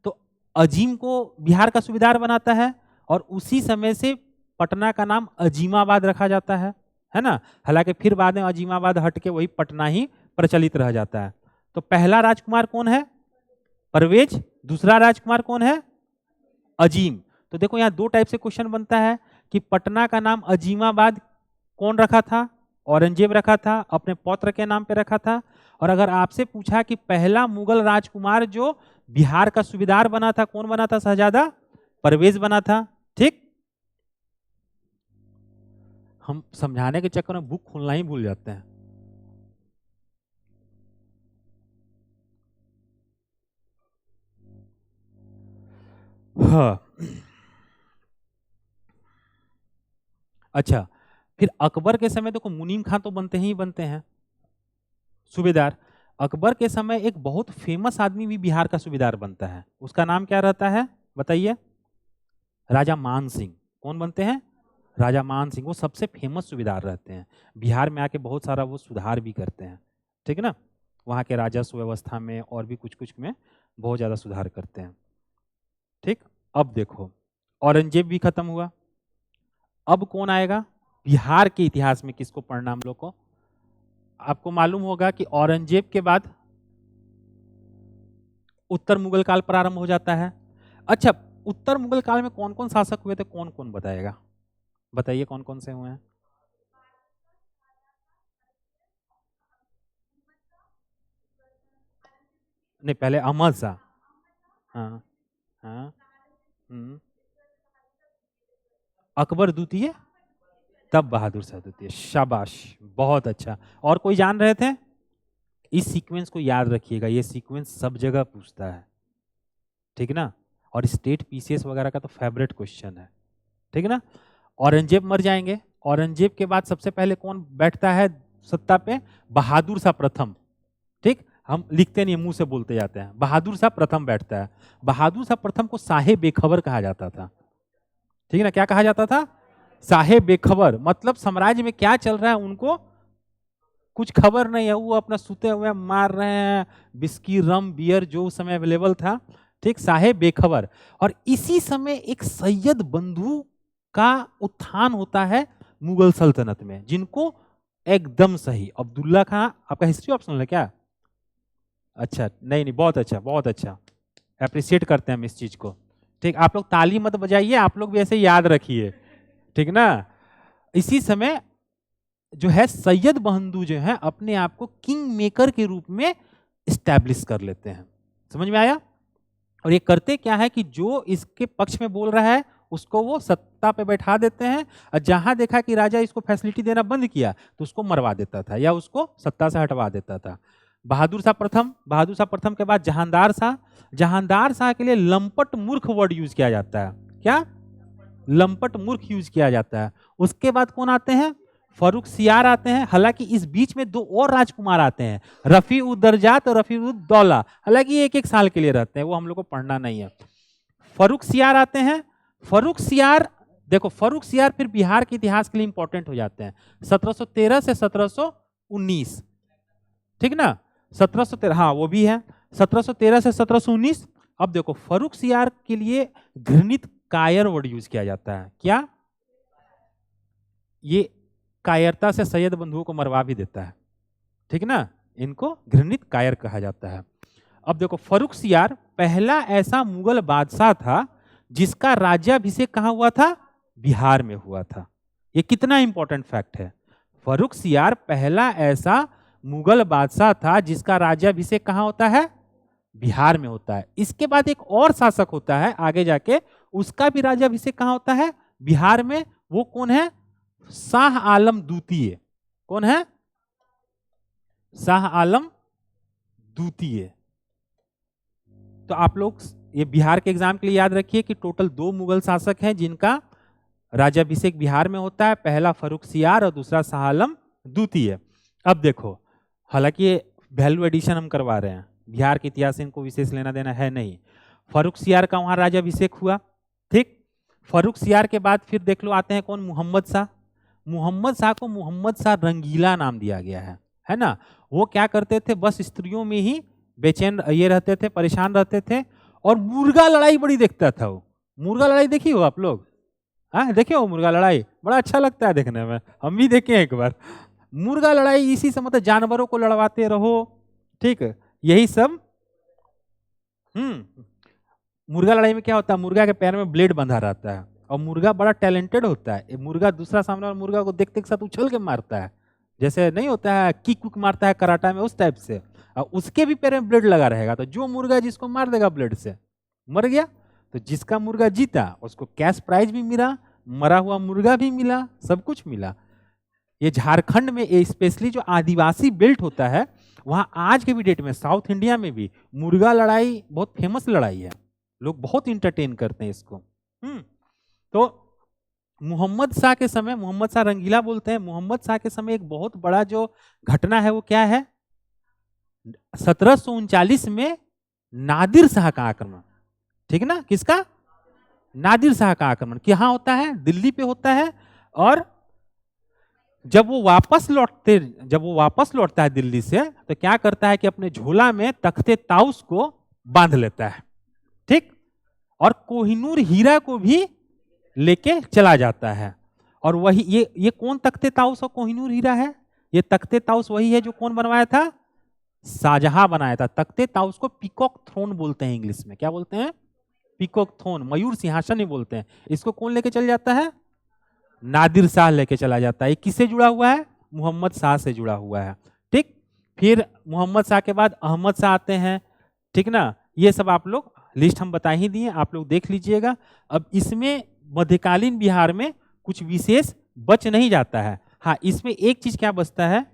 तो अजीम को बिहार का सूबेदार बनाता है और उसी समय से पटना का नाम अजीमाबाद रखा जाता है ना। हालांकि फिर बाद में अजीमाबाद हट के वही पटना ही प्रचलित रह जाता है। तो पहला राजकुमार कौन है? परवेज। दूसरा राजकुमार कौन है? अजीम। तो देखो यहाँ दो टाइप से क्वेश्चन बनता है कि पटना का नाम अजीमाबाद कौन रखा था? औरंगजेब रखा था, अपने पौत्र के नाम पे रखा था। और अगर आपसे पूछा कि पहला मुगल राजकुमार जो बिहार का सूबेदार बना था कौन बना था? शहजादा परवेज बना था। ठीक, हम समझाने के चक्कर में बुक खोलना ही भूल जाते हैं। हाँ, अच्छा, फिर अकबर के समय देखो मुनीम खां तो बनते ही बनते हैं सूबेदार। अकबर के समय एक बहुत फेमस आदमी भी बिहार का सूबेदार बनता है, उसका नाम क्या रहता है बताइए? राजा मान सिंह। कौन बनते हैं? राजा मान सिंह। वो सबसे फेमस सूबेदार रहते हैं, बिहार में आके बहुत सारा वो सुधार भी करते हैं, ठीक है ना, वहाँ के राजस्व व्यवस्था में और भी कुछ कुछ में बहुत ज़्यादा सुधार करते हैं। ठीक, अब देखो औरंगजेब भी खत्म हुआ, अब कौन आएगा? बिहार के इतिहास में किसको पढ़ना हम लोग को? आपको मालूम होगा कि औरंगजेब के बाद उत्तर मुगल काल प्रारंभ हो जाता है। अच्छा, उत्तर मुगल काल में कौन कौन शासक हुए थे? कौन कौन बताएगा? बताइए कौन कौन से हुए हैं? नहीं, पहले अहमद शाह। हाँ हाँ। अकबर द्वितीय, तब बहादुर शाह द्वितीय। शाबाश, बहुत अच्छा। और कोई जान रहे थे? इस सीक्वेंस को याद रखिएगा, ये सीक्वेंस सब जगह पूछता है, ठीक है ना, और स्टेट पीसीएस वगैरह का तो फेवरेट क्वेश्चन है, ठीक है ना। औरंगजेब मर जाएंगे, औरंगजेब के बाद सबसे पहले कौन बैठता है सत्ता पे? बहादुर शाह प्रथम। ठीक, हम लिखते नहीं, मुंह से बोलते जाते हैं। बहादुर शाह प्रथम बैठता है। बहादुर शाह प्रथम को साहे बेखबर कहा जाता था, ठीक है ना। क्या कहा जाता था? साहे बेखबर, मतलब साम्राज्य में क्या चल रहा है उनको कुछ खबर नहीं है, वो अपना सुते हुए मार रहे हैं बिस्की रम बियर जो उस समय अवेलेबल था, ठीक, साहे बेखबर। और इसी समय एक सैयद बंधु का उत्थान होता है मुगल सल्तनत में, जिनको एकदम सही अब्दुल्ला खां। आपका हिस्ट्री ऑप्शनल है क्या? अच्छा, नहीं नहीं, बहुत अच्छा बहुत अच्छा, अप्रिशिएट करते हैं हम इस चीज को। ठीक, आप लोग ताली मत बजाइए, आप लोग भी ऐसे याद रखिए, ठीक ना। इसी समय जो है सैयद बंधु जो है अपने आप को किंग मेकर के रूप में स्टैब्लिश कर लेते हैं, समझ में आया? और ये करते क्या है कि जो इसके पक्ष में बोल रहा है उसको वो सत्ता पे बैठा देते हैं, और जहां देखा कि राजा इसको फैसिलिटी देना बंद किया तो उसको मरवा देता था या उसको सत्ता से हटवा देता था। बहादुर शाह प्रथम, बहादुर शाह प्रथम के बाद जहांदार शाह। जहांदार शाह के लिए लंपट मूर्ख वर्ड यूज किया जाता है। क्या? लंपट मूर्ख यूज किया जाता है। उसके बाद कौन आते हैं? फर्रुख सियार आते हैं। हालांकि इस बीच में दो और राजकुमार आते हैं, रफी उद दर्जात और रफी उद दौला, हालांकि एक एक साल के लिए रहते हैं, वो हम लोग को पढ़ना नहीं है। फर्रुख सियार आते हैं। फर्रुख सियार, देखो फर्रुख सियार फिर बिहार के इतिहास के लिए इंपॉर्टेंट हो जाते हैं। 1713 से 1719, ठीक ना, 1713, हाँ वो भी है, 1713 से 1719। अब देखो फर्रुख सियार के लिए घृणित कायर वर्ड यूज किया जाता है। क्या? ये कायरता से सैयद बंधुओं को मरवा भी देता है, ठीक ना, इनको घृणित कायर कहा जाता है। अब देखो फर्रुख सियार पहला ऐसा मुगल बादशाह था जिसका राज्याभिषेक कहाँ हुआ था? बिहार में हुआ था। ये कितना इंपॉर्टेंट फैक्ट है। फर्रुख सियार पहला ऐसा मुगल बादशाह था जिसका राज्याभिषेक कहाँ होता है? बिहार में होता है। इसके बाद एक और शासक होता है आगे जाके, उसका भी राज्याभिषेक कहाँ होता है? बिहार में। वो कौन है? शाह आलम द्वितीय। कौन है? शाह आलम द्वितीय। तो आप लोग ये बिहार के एग्जाम के लिए याद रखिए कि टोटल 2 मुगल शासक हैं जिनका राज्याभिषेक बिहार में होता है, पहला फर्रुख सियार और दूसरा शाह आलम द्वितीय। अब देखो, हालांकि ये वैल्यू एडिशन हम करवा रहे हैं, बिहार के इतिहास से इनको विशेष लेना देना है नहीं। फर्रुखसियार का वहां राज्याभिषेक हुआ, ठीक। फर्रुखसियार के बाद फिर देख लो आते हैं कौन, मोहम्मद शाह। मोहम्मद शाह को मोहम्मद शाह रंगीला नाम दिया गया है ना। वो क्या करते थे, बस स्त्रियों में ही बेचैन ये रहते थे, परेशान रहते थे, और मुर्गा लड़ाई बड़ी देखता था वो। मुर्गा लड़ाई देखी हो आप लोग? हाँ देखे हो मुर्गा लड़ाई? बड़ा अच्छा लगता है देखने में, हम भी देखे एक बार। मुर्गा लड़ाई इसी से मतलब जानवरों को लड़वाते रहो, ठीक, यही सब। मुर्गा लड़ाई में क्या होता है, मुर्गा के पैर में ब्लेड बंधा रहता है, और मुर्गा बड़ा टैलेंटेड होता है। मुर्गा दूसरा सामने वाला मुर्गा को देखते के साथ उछल के मारता है, जैसे नहीं होता है किक कुक मारता है कराटा में, उस टाइप से। और उसके भी पैर में ब्लेड लगा रहेगा, तो जो मुर्गा जिसको मार देगा ब्लेड से मर गया। तो जिसका मुर्गा जीता उसको कैश प्राइज भी मिला, मरा हुआ मुर्गा भी मिला, सब कुछ मिला। ये झारखंड में स्पेशली जो आदिवासी बेल्ट होता है, वहां आज के भी डेट में साउथ इंडिया में भी मुर्गा लड़ाई बहुत फेमस लड़ाई है, लोग बहुत इंटरटेन करते हैं इसको। तो मोहम्मद शाह के समय, मोहम्मद शाह रंगीला बोलते हैं, मोहम्मद शाह के समय एक बहुत बड़ा जो घटना है वो क्या है, 1739 में नादिर शाह का आक्रमण, ठीक है ना। किसका? नादिर शाह का आक्रमण। कहाँ होता है? दिल्ली पे होता है। और जब वो वापस लौटता है दिल्ली से, तो क्या करता है कि अपने झोला में तख्ते ताउस को बांध लेता है, ठीक, और कोहिनूर हीरा को भी लेके चला जाता है। और वही ये कौन तख्ते ताउस और कोहिनूर हीरा है? ये तख्ते ताउस वही है जो कौन बनवाया था? शाहजहां बनाया था। तख्ते ताउस को पीकॉक थ्रोन बोलते हैं, इंग्लिश में क्या बोलते हैं? पीकॉक थ्रोन, मयूर सिंहासन ही बोलते हैं। इसको कौन लेके चल जाता है? नादिर शाह लेके चला जाता है। किससे जुड़ा हुआ है? मोहम्मद शाह से जुड़ा हुआ है, ठीक। फिर मोहम्मद शाह के बाद अहमद शाह आते हैं, ठीक ना। ये सब आप लोग लिस्ट हम बता ही दिए, आप लोग देख लीजिएगा। अब इसमें मध्यकालीन बिहार में कुछ विशेष बच नहीं जाता है। हाँ, इसमें एक चीज क्या बचता है,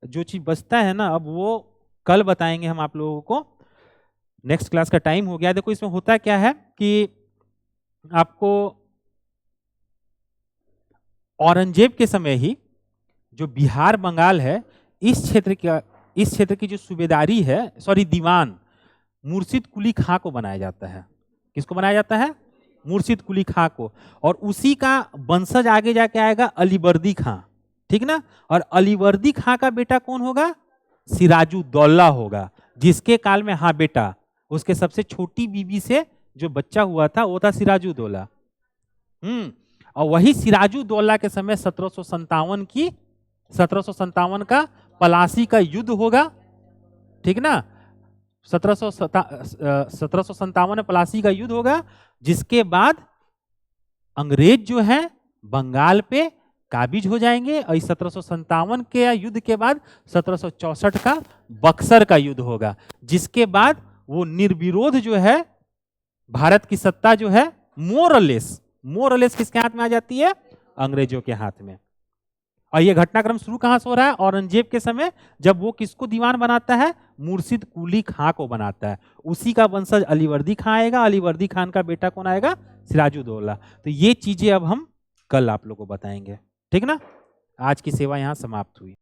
जो चीज बचता है ना, अब वो कल बताएंगे हम आप लोगों को, नेक्स्ट क्लास का टाइम हो गया। देखो इसमें होता क्या है कि आपको औरंगजेब के समय ही जो बिहार बंगाल है, इस क्षेत्र की जो सूबेदारी है, सॉरी दीवान, मुर्शिद कुली खां को बनाया जाता है। किसको बनाया जाता है? मुर्शिद कुली खां को। और उसी का वंशज आगे जाके आएगा अलीवर्दी खां, ठीक ना। और अलीवर्दी खां का बेटा कौन होगा? सिराजुद्दौला होगा, जिसके काल में, हाँ बेटा, उसके सबसे छोटी बीबी से जो बच्चा हुआ था वो था सिराजुद्दौला। और वही सिराजुद्दौला के समय 1757 का पलासी का युद्ध होगा, ठीक ना। 1757 में पलासी का युद्ध होगा, जिसके बाद अंग्रेज जो है बंगाल पे काबिज हो जाएंगे। और 1757 के युद्ध के बाद 1764 का बक्सर का युद्ध होगा, जिसके बाद वो निर्विरोध जो है भारत की सत्ता जो है मोरलेस किसके हाथ में आ जाती है? अंग्रेजों के हाथ में। और ये घटनाक्रम शुरू कहां से हो रहा है? औरंगजेब के समय, जब वो किसको दीवान बनाता है? मुर्शिद कुली खां को बनाता है। उसी का वंशज अलीवर्दी खां आएगा, अलीवर्दी खान का बेटा कौन आएगा? सिराजुद्दौला। तो ये चीजें अब हम कल आप लोगों को बताएंगे, ठीक ना। आज की सेवा यहां समाप्त हुई।